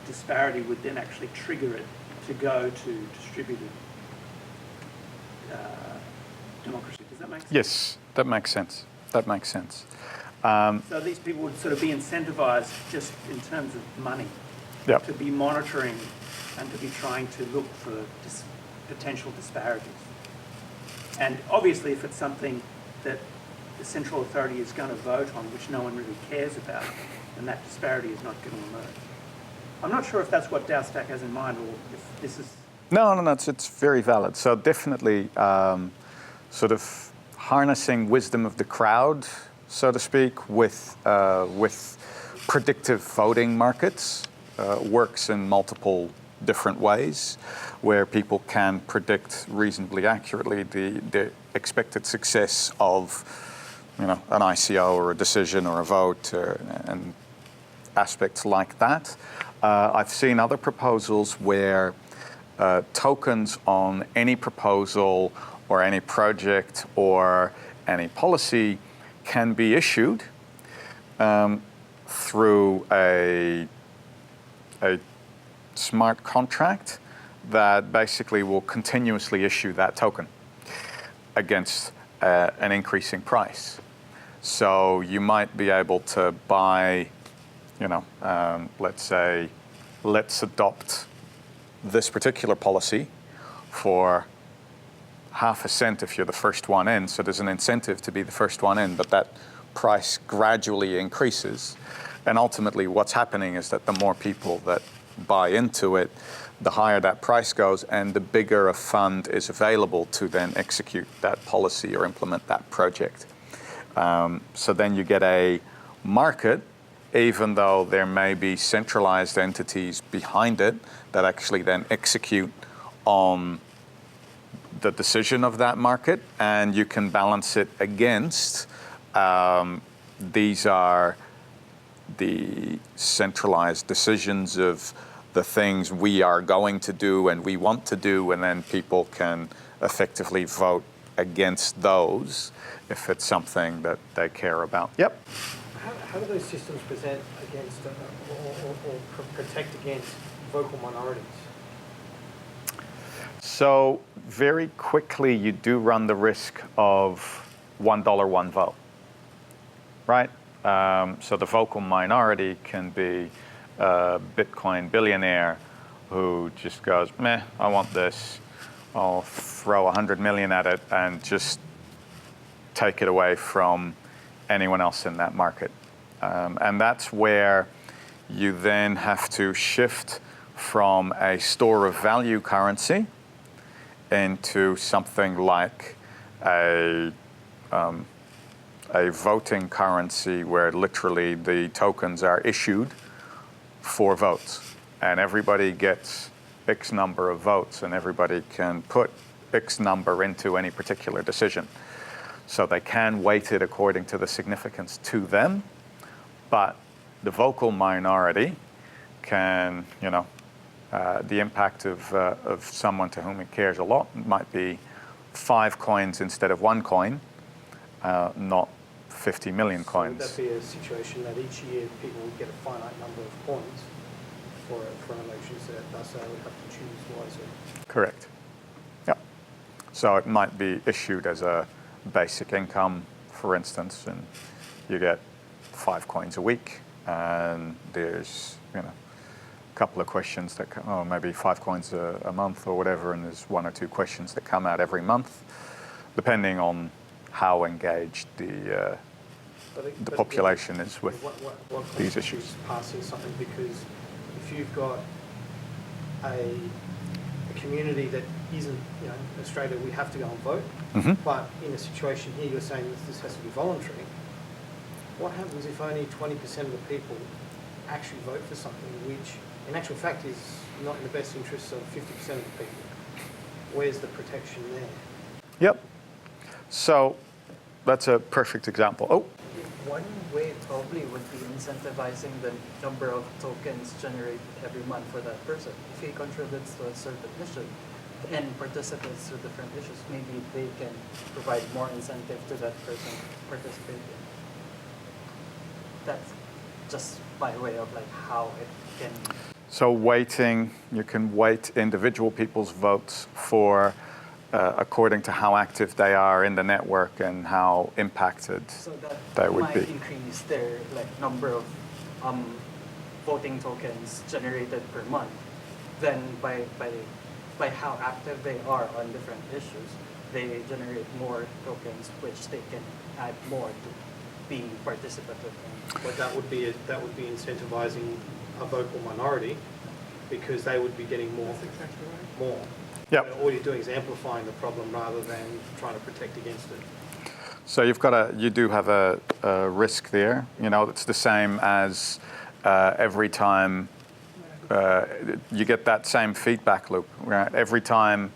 disparity would then actually trigger it to go to distributed democracy. Does that make sense? Yes, that makes sense. That makes sense. So these people would sort of be incentivized just in terms of money to be monitoring and to be trying to look for potential disparities. And obviously, if it's something that the central authority is going to vote on, which no one really cares about, then that disparity is not going to emerge. I'm not sure if that's what DAO Stack has in mind, or if this is... No, it's very valid. So definitely sort of harnessing wisdom of the crowd, so to speak, with predictive voting markets works in multiple different ways, where people can predict reasonably accurately the expected success of, you know, an ICO or a decision or a vote and aspects like that. I've seen other proposals where tokens on any proposal or any project or any policy can be issued through a smart contract that basically will continuously issue that token against an increasing price. So you might be able to buy, you know, let's say, let's adopt this particular policy for half a cent if you're the first one in. So there's an incentive to be the first one in, but that price gradually increases. And ultimately what's happening is that the more people that buy into it, the higher that price goes and the bigger a fund is available to then execute that policy or implement that project. So then you get a market, even though there may be centralized entities behind it that actually then execute on the decision of that market, and you can balance it against these are the centralized decisions of the things we are going to do and we want to do, and then people can effectively vote against those if it's something that they care about. Yep. How do those systems present against or protect against vocal minorities? So very quickly you do run the risk of $1, one vote, right? So the vocal minority can be a Bitcoin billionaire who just goes, meh, I want this. I'll throw 100 million at it and just take it away from anyone else in that market. And that's where you then have to shift from a store of value currency into something like a voting currency where literally the tokens are issued for votes. And everybody gets X number of votes and everybody can put X number into any particular decision. So they can weight it according to the significance to them, but the vocal minority can, you know, the impact of someone to whom it cares a lot might be 5 coins instead of 1 coin, not 50 million coins. So would that be a situation that each year people would get a finite number of coins for an election, so thus they would have to choose wisely? Correct. Yeah. So it might be issued as a basic income, for instance, and you get 5 coins a week, and there's, you know, a couple of questions that come, or maybe 5 coins a month or whatever, and there's 1 or 2 questions that come out every month, depending on how engaged the population is with these issues. Passing something, because if you've got a community that isn't, you know, in Australia we have to go and vote, but in a situation here you're saying this has to be voluntary. What happens if only 20% of the people actually vote for something which in actual fact is not in the best interests of 50% of the people? Where's the protection there? Yep. So that's a perfect example. Oh. One way probably would be incentivizing the number of tokens generated every month for that person. If he contributes to a certain issue and participates to different issues, maybe they can provide more incentive to that person participating. That's just by way of like how it can. So weighting, you can weight individual people's votes for according to how active they are in the network and how impacted they would be. Might increase their like number of voting tokens generated per month. Then by how active they are on different issues, they generate more tokens, which they can add more to being participative. But that would be incentivizing a vocal minority, because they would be getting more. That's exactly right. More. Yep. All you're doing is amplifying the problem rather than trying to protect against it. So you do have a risk there. You know, it's the same as every time you get that same feedback loop. Right? Every time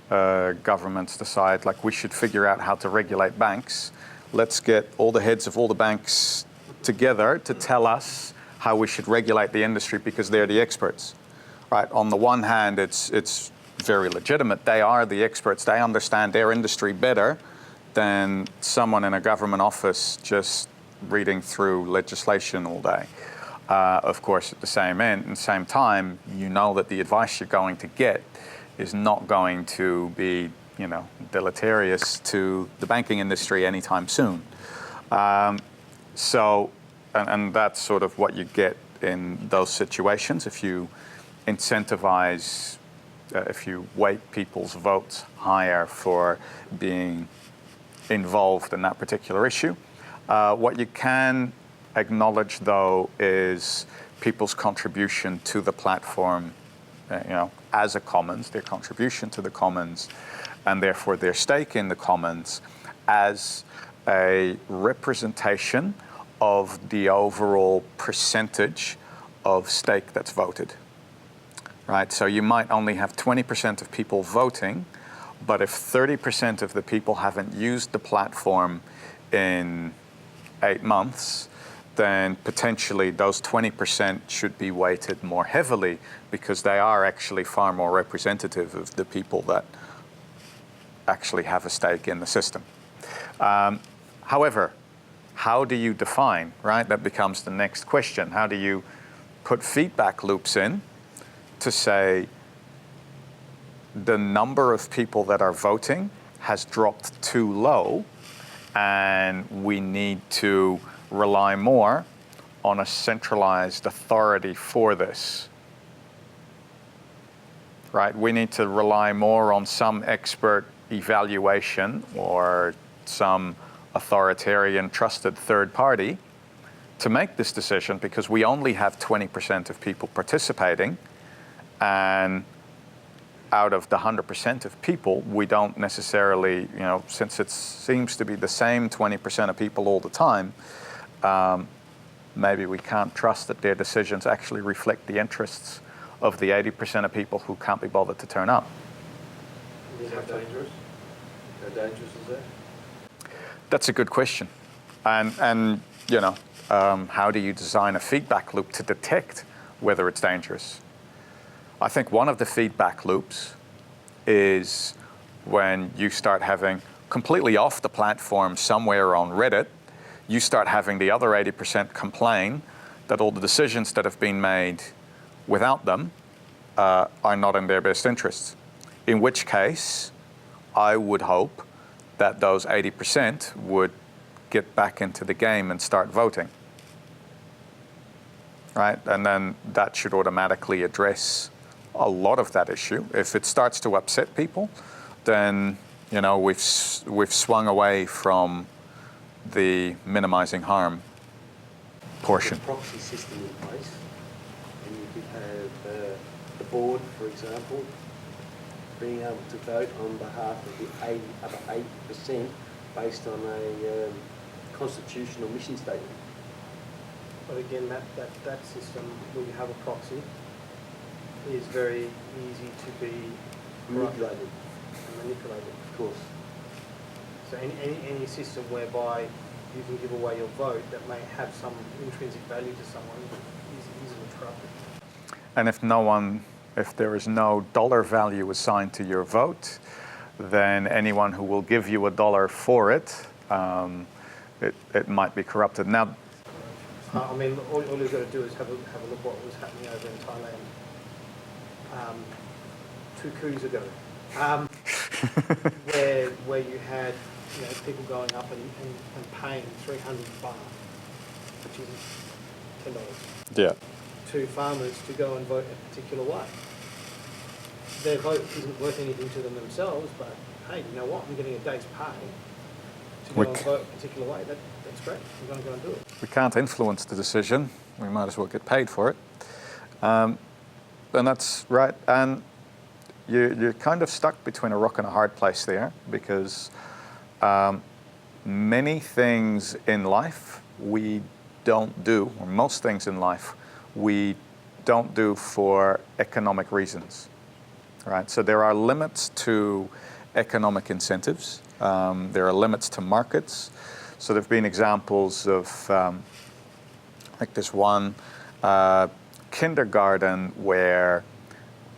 governments decide, like, we should figure out how to regulate banks, let's get all the heads of all the banks together to tell us how we should regulate the industry because they're the experts. Right? On the one hand, it's very legitimate. They are the experts. They understand their industry better than someone in a government office just reading through legislation all day. Of course, at the same time, you know that the advice you're going to get is not going to be, deleterious to the banking industry anytime soon. And that's sort of what you get in those situations. If you incentivize, if you weight people's votes higher for being involved in that particular issue. What you can acknowledge, though, is people's contribution to the platform, as a commons, their contribution to the commons, and therefore their stake in the commons as a representation of the overall percentage of stake that's voted. Right? So you might only have 20% of people voting, but if 30% of the people haven't used the platform in 8 months, then potentially those 20% should be weighted more heavily because they are actually far more representative of the people that actually have a stake in the system. However, how do you define, right? That becomes the next question. How do you put feedback loops in to say the number of people that are voting has dropped too low and we need to rely more on a centralized authority for this, right? We need to rely more on some expert evaluation or some authoritarian trusted third party to make this decision because we only have 20% of people participating, and out of the 100% of people, we don't necessarily, since it seems to be the same 20% of people all the time, maybe we can't trust that their decisions actually reflect the interests of the 80% of people who can't be bothered to turn up. Is that dangerous? How dangerous is that? That's a good question. And how do you design a feedback loop to detect whether it's dangerous? I think one of the feedback loops is when you start having completely off the platform somewhere on Reddit, you start having the other 80% complain that all the decisions that have been made without them are not in their best interests. In which case, I would hope that those 80% would get back into the game and start voting. Right? And then that should automatically address a lot of that issue. If it starts to upset people, then we've swung away from the minimizing harm portion. There's a proxy system in place, and you could have the board, for example, being able to vote on behalf of the other 8% based on a constitutional mission statement. But again, that system where you have a proxy is very easy to be Manipulated. manipulated. Of course. So any system whereby you can give away your vote that may have some intrinsic value to someone is easily corrupted. And if there is no dollar value assigned to your vote, then anyone who will give you $1 for it, it might be corrupted. Now, all you've got to do is have a look what was happening over in Thailand 2 coups ago, where you had people going up and paying 300 baht, which is $10. yeah. To farmers to go and vote a particular way. Their vote isn't worth anything to them themselves, but hey, you know what? I'm getting a day's pay to go and vote a particular way. That's great. I'm going to go and do it. We can't influence the decision. We might as well get paid for it. And that's right. And you're kind of stuck between a rock and a hard place there because many things in life we don't do, or most things in life we don't do for economic reasons, right? So there are limits to economic incentives. There are limits to markets. So there have been examples of, like this one kindergarten where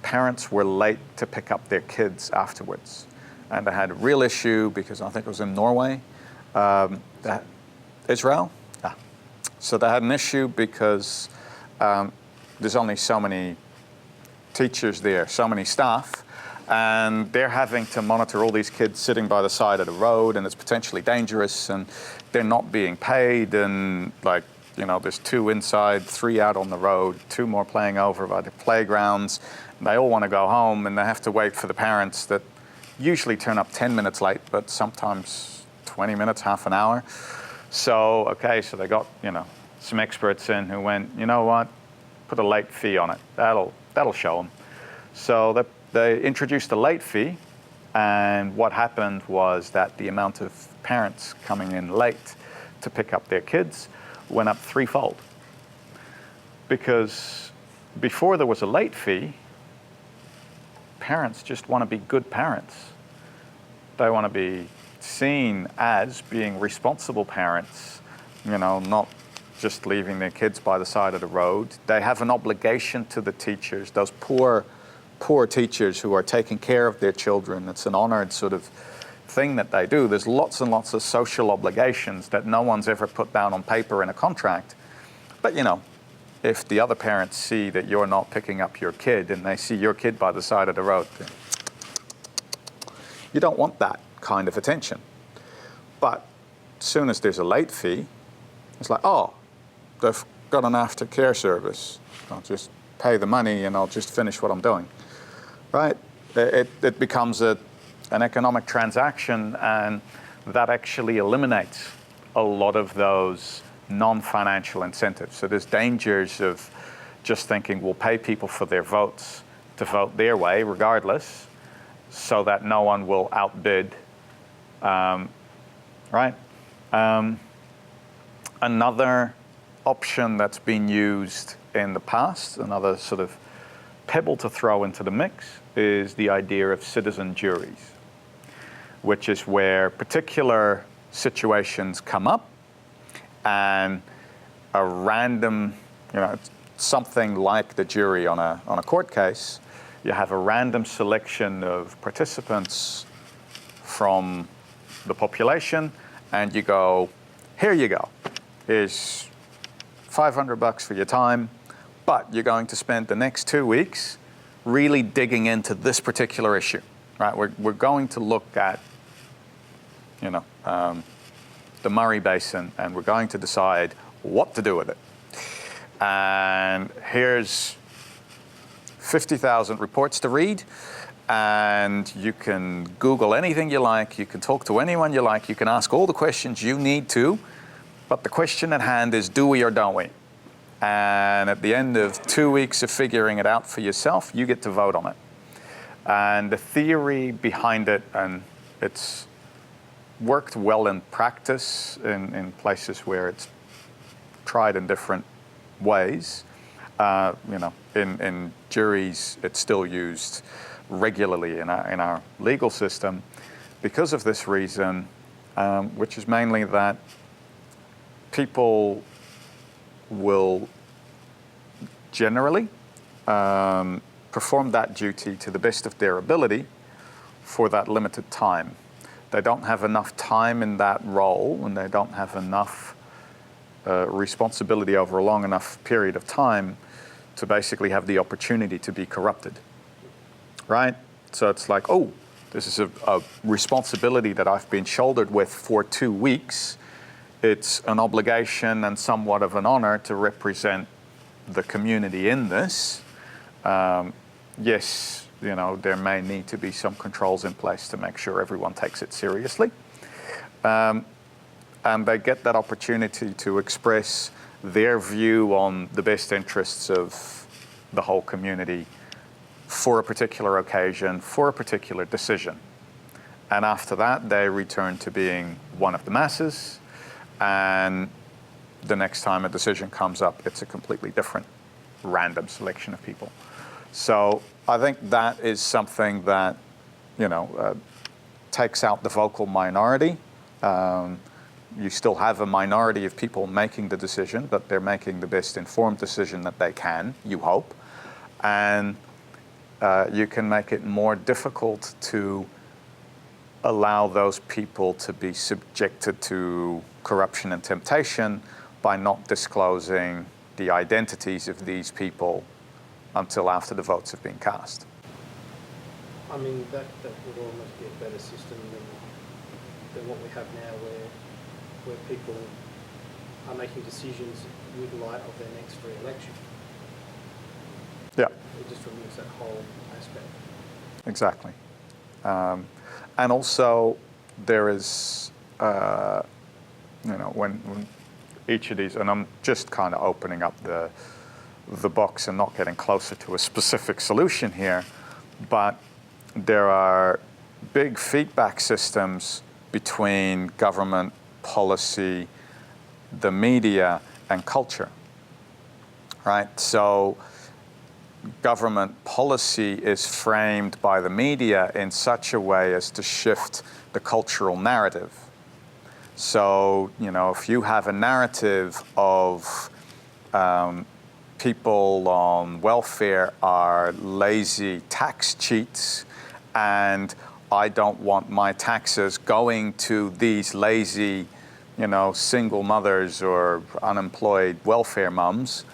parents were late to pick up their kids afterwards. And they had a real issue because I think it was in Norway, Israel? Yeah. So they had an issue because there's only so many teachers there, so many staff, and they're having to monitor all these kids sitting by the side of the road, and it's potentially dangerous, and they're not being paid, and like, you know, there's 2 inside, 3 out on the road, 2 more playing over by the playgrounds. And they all want to go home, and they have to wait for the parents that usually turn up 10 minutes late, but sometimes 20 minutes, half an hour. So, okay, so they got, you know, some experts in who went, you know what, put a late fee on it. That'll show them. So they introduced a late fee, and what happened was that the amount of parents coming in late to pick up their kids went up 3-fold. Because before there was a late fee, parents just want to be good parents. They want to be seen as being responsible parents, you know, not just leaving their kids by the side of the road. They have an obligation to the teachers, those poor teachers who are taking care of their children. It's an honored sort of thing that they do. There's lots and lots of social obligations that no one's ever put down on paper in a contract. But, you know, if the other parents see that you're not picking up your kid and they see your kid by the side of the road, you don't want that kind of attention. But as soon as there's a late fee, it's like, oh, they've got an aftercare service. I'll just pay the money and I'll just finish what I'm doing, right? It becomes an economic transaction, and that actually eliminates a lot of those non-financial incentives. So there's dangers of just thinking we'll pay people for their votes to vote their way regardless, so that no one will outbid, right? Another option that's been used in the past, another sort of pebble to throw into the mix, is the idea of citizen juries, which is where particular situations come up and a random, you know, something like the jury on a court case, you have a random selection of participants from the population, and you go, here you go, here's $500 for your time, but you're going to spend the next 2 weeks really digging into this particular issue, right? We're going to look at, you know, the Murray Basin, and we're going to decide what to do with it. And here's 50,000 reports to read, and you can Google anything you like, you can talk to anyone you like, you can ask all the questions you need to, but the question at hand is, do we or don't we? And at the end of 2 weeks of figuring it out for yourself, you get to vote on it. And the theory behind it, and it's worked well in practice in places where it's tried in different ways. You know, in juries, it's still used regularly in our legal system because of this reason, which is mainly that people will generally perform that duty to the best of their ability for that limited time. They don't have enough time in that role, and they don't have enough responsibility over a long enough period of time to basically have the opportunity to be corrupted, right? So it's like, oh, this is a responsibility that I've been shouldered with for 2 weeks. It's an obligation and somewhat of an honor to represent the community in this. Yes, you know, there may need to be some controls in place to make sure everyone takes it seriously. And they get that opportunity to express their view on the best interests of the whole community for a particular occasion, for a particular decision. And after that, they return to being one of the masses, and the next time a decision comes up, it's a completely different random selection of people. So I think that is something that, takes out the vocal minority. You still have a minority of people making the decision, but they're making the best informed decision that they can, you hope. And you can make it more difficult to allow those people to be subjected to corruption and temptation by not disclosing the identities of these people until after the votes have been cast. I mean, that would almost be a better system than what we have now, where people are making decisions with light of their next re-election. Yeah. It just removes that whole aspect. Exactly. And also, there is, when each of these, and I'm just kind of opening up the box and not getting closer to a specific solution here, but there are big feedback systems between government, policy, the media, and culture, right? So government policy is framed by the media in such a way as to shift the cultural narrative. So, if you have a narrative of people on welfare are lazy tax cheats, and I don't want my taxes going to these lazy, single mothers or unemployed welfare mums,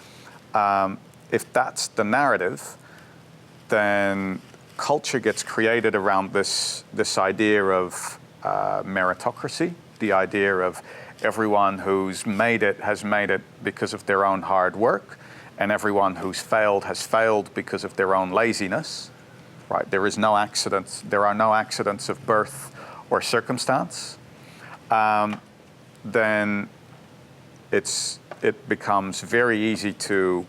if that's the narrative, then culture gets created around this idea of meritocracy, the idea of everyone who's made it has made it because of their own hard work, and everyone who's failed has failed because of their own laziness. Right? There are no accidents of birth or circumstance. Then it becomes very easy to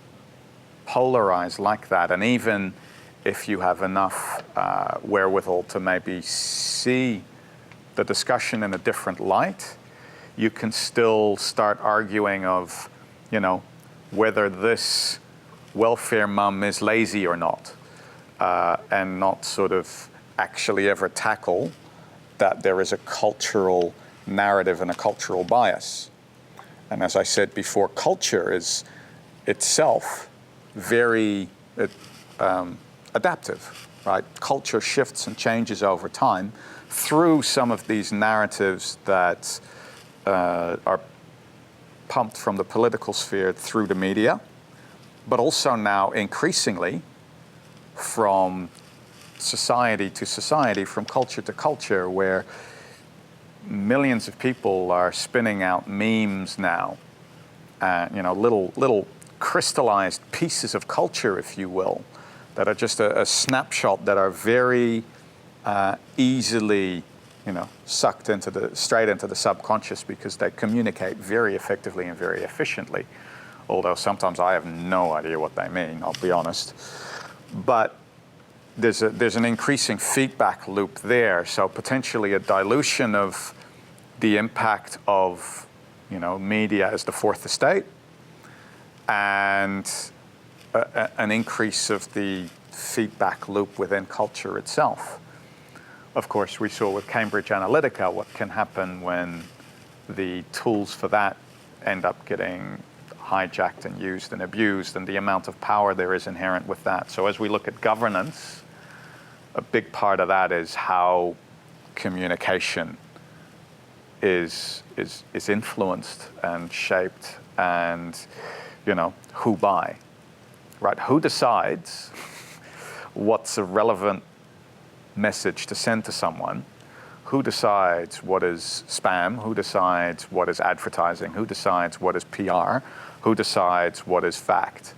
polarize like that, and even if you have enough wherewithal to maybe see the discussion in a different light, you can still start arguing of, whether this welfare mum is lazy or not, and not sort of actually ever tackle that there is a cultural narrative and a cultural bias. And as I said before, culture is itself very adaptive, right? Culture shifts and changes over time through some of these narratives that are pumped from the political sphere through the media, but also now increasingly from society to society, from culture to culture, where millions of people are spinning out memes now, little crystallized pieces of culture, if you will, that are just a snapshot that are very easily, sucked straight into the subconscious because they communicate very effectively and very efficiently. Although sometimes I have no idea what they mean, I'll be honest. But there's an increasing feedback loop there, so potentially a dilution of the impact of, media as the fourth estate, and an increase of the feedback loop within culture itself. Of course, we saw with Cambridge Analytica what can happen when the tools for that end up getting hijacked and used and abused, and the amount of power there is inherent with that. So as we look at governance, a big part of that is how communication is influenced and shaped, and who by, right? Who decides what's a relevant message to send to someone? Who decides what is spam? Who decides what is advertising? Who decides what is PR? Who decides what is fact?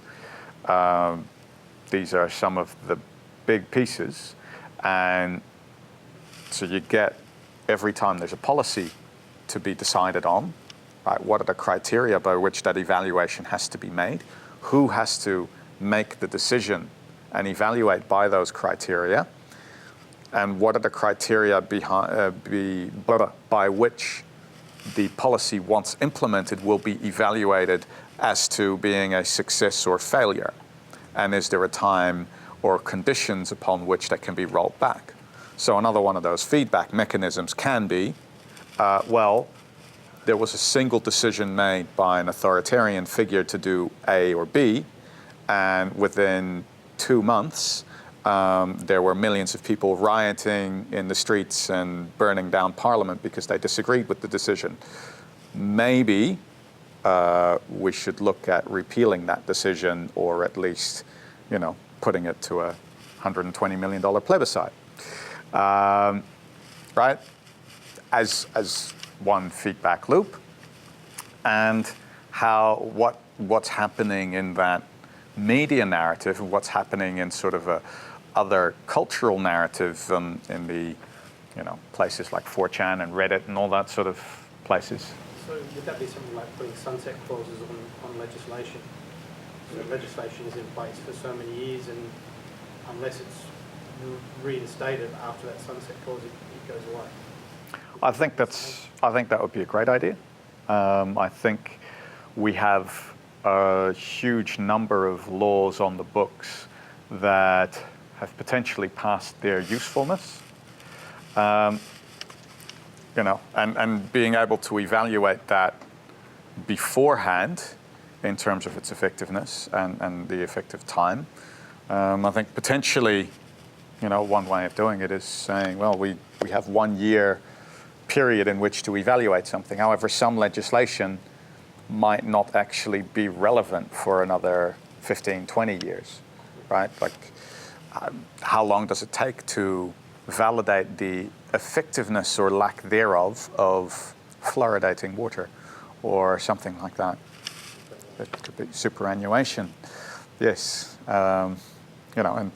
These are some of the big pieces. And so you get, every time there's a policy to be decided on, right, what are the criteria by which that evaluation has to be made? Who has to make the decision and evaluate by those criteria? And what are the criteria by which the policy, once implemented, will be evaluated as to being a success or failure? And is there a time or conditions upon which that can be rolled back? So another one of those feedback mechanisms can be, well, there was a single decision made by an authoritarian figure to do A or B, and within 2 months, there were millions of people rioting in the streets and burning down Parliament because they disagreed with the decision. Maybe we should look at repealing that decision, or at least, putting it to a $120 million plebiscite, right? As one feedback loop, and what's happening in that media narrative, and what's happening in sort of other cultural narrative in the places like 4chan and Reddit and all that sort of places. So would that be something like putting sunset clauses on legislation? So legislation is in place for so many years, and unless it's reinstated after that sunset clause, it goes away. I think that would be a great idea. I think we have a huge number of laws on the books that have potentially passed their usefulness. And being able to evaluate that beforehand in terms of its effectiveness and the effective time. I think potentially, one way of doing it is saying, well, we have 1 year period in which to evaluate something. However, some legislation might not actually be relevant for another 15, 20 years, right? Like, how long does it take to validate the effectiveness or lack thereof of fluoridating water or something like that? It could be superannuation. Yes, and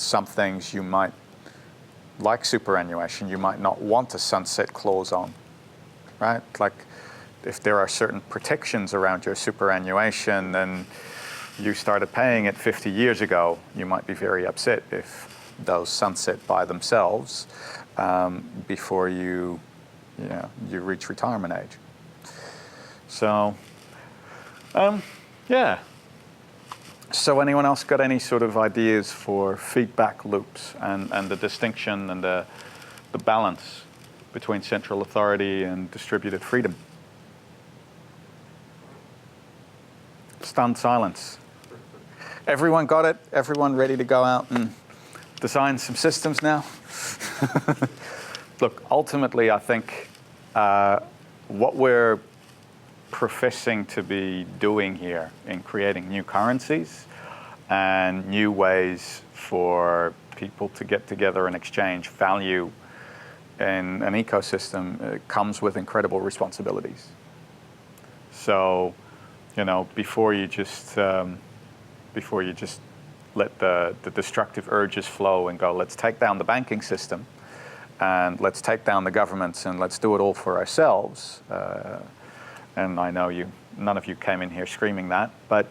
some things you might, like superannuation, you might not want a sunset clause on, right? Like, if there are certain protections around your superannuation and you started paying it 50 years ago, you might be very upset if those sunset by themselves before you reach retirement age. So, yeah. So anyone else got any sort of ideas for feedback loops and the distinction and the balance between central authority and distributed freedom? Stunned silence. Everyone got it? Everyone ready to go out and design some systems now? Look, ultimately, I think what we're professing to be doing here in creating new currencies and new ways for people to get together and exchange value in an ecosystem comes with incredible responsibilities. So, before you just let the destructive urges flow and go, let's take down the banking system and let's take down the governments and let's do it all for ourselves. And I know none of you came in here screaming that, but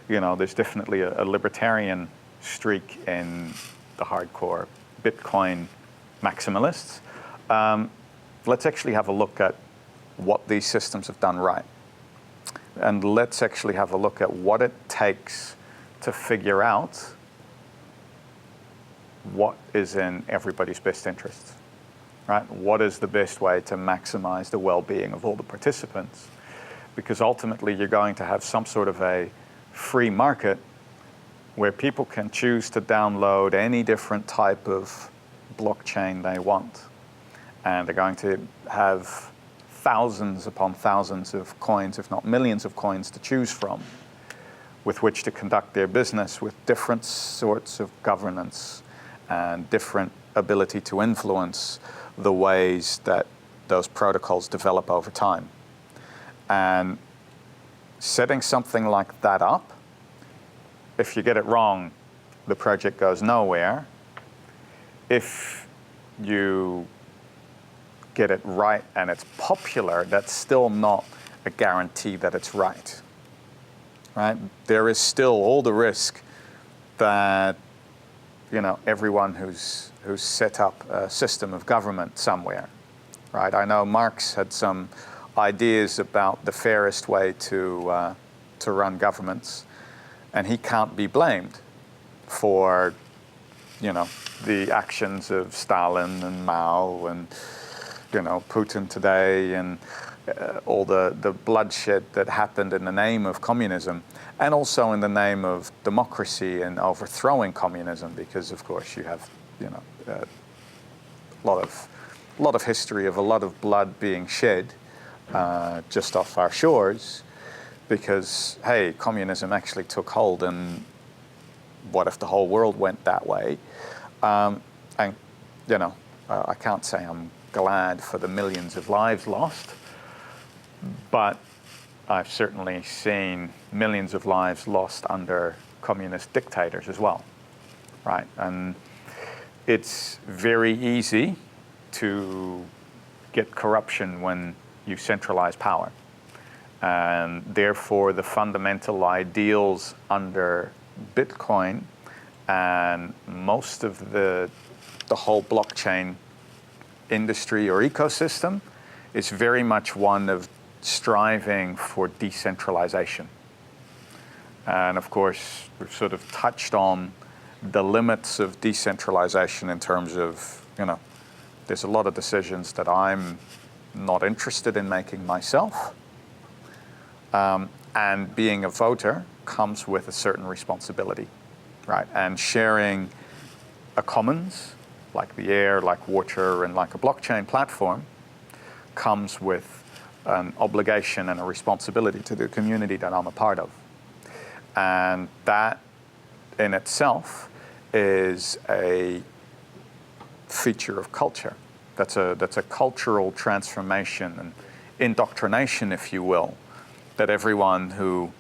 there's definitely a libertarian streak in the hardcore Bitcoin maximalists. Let's actually have a look at what these systems have done right. And let's actually have a look at what it takes to figure out what is in everybody's best interest, right? What is the best way to maximize the well-being of all the participants? Because ultimately you're going to have some sort of a free market where people can choose to download any different type of blockchain they want. And they're going to have thousands upon thousands of coins, if not millions of coins to choose from, with which to conduct their business with different sorts of governance and different ability to influence the ways that those protocols develop over time. And setting something like that up, if you get it wrong, the project goes nowhere. If you get it right and it's popular, that's still not a guarantee that it's right. Right? There is still all the risk that everyone who's set up a system of government somewhere, right? I know Marx had some ideas about the fairest way to run governments, and he can't be blamed for, the actions of Stalin and Mao and, Putin today and all the bloodshed that happened in the name of communism, and also in the name of democracy and overthrowing communism, because of course you have, a lot of history of a lot of blood being shed just off our shores, because hey, communism actually took hold, and what if the whole world went that way? And I can't say I'm glad for the millions of lives lost, but I've certainly seen millions of lives lost under communist dictators as well, right? And it's very easy to get corruption when you centralize power. And therefore, the fundamental ideals under Bitcoin and most of the whole blockchain industry or ecosystem is very much one of striving for decentralization. And of course, we've sort of touched on the limits of decentralization in terms of, there's a lot of decisions that I'm not interested in making myself. And being a voter comes with a certain responsibility, right? And sharing a commons, like the air, like water, and like a blockchain platform, comes with an obligation and a responsibility to the community that I'm a part of. And that in itself is a feature of culture. That's a cultural transformation and indoctrination, if you will, that everyone who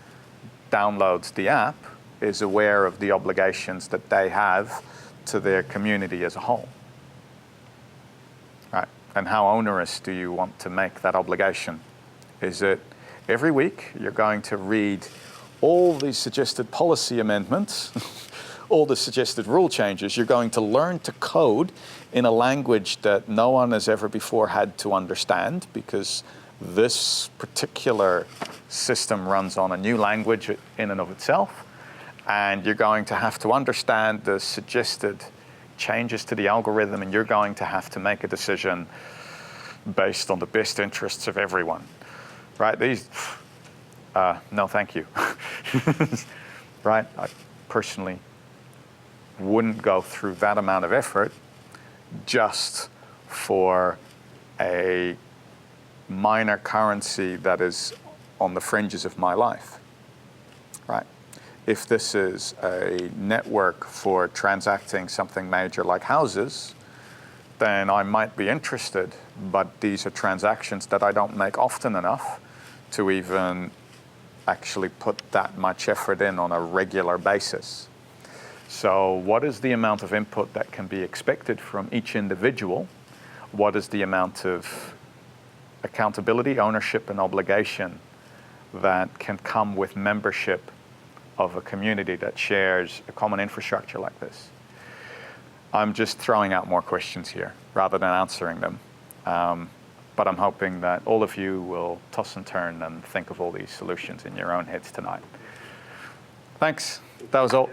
downloads the app is aware of the obligations that they have to their community as a whole. Right? And how onerous do you want to make that obligation? Is it every week you're going to read all the suggested policy amendments, all the suggested rule changes, you're going to learn to code in a language that no one has ever before had to understand, because this particular system runs on a new language in and of itself, and you're going to have to understand the suggested changes to the algorithm, and you're going to have to make a decision based on the best interests of everyone, right? No, thank you. Right? I personally wouldn't go through that amount of effort just for a minor currency that is on the fringes of my life, right? If this is a network for transacting something major like houses, then I might be interested, but these are transactions that I don't make often enough to even actually put that much effort in on a regular basis. So what is the amount of input that can be expected from each individual? What is the amount of accountability, ownership, and obligation that can come with membership of a community that shares a common infrastructure like this? I'm just throwing out more questions here rather than answering them. But I'm hoping that all of you will toss and turn and think of all these solutions in your own heads tonight. Thanks. That was all.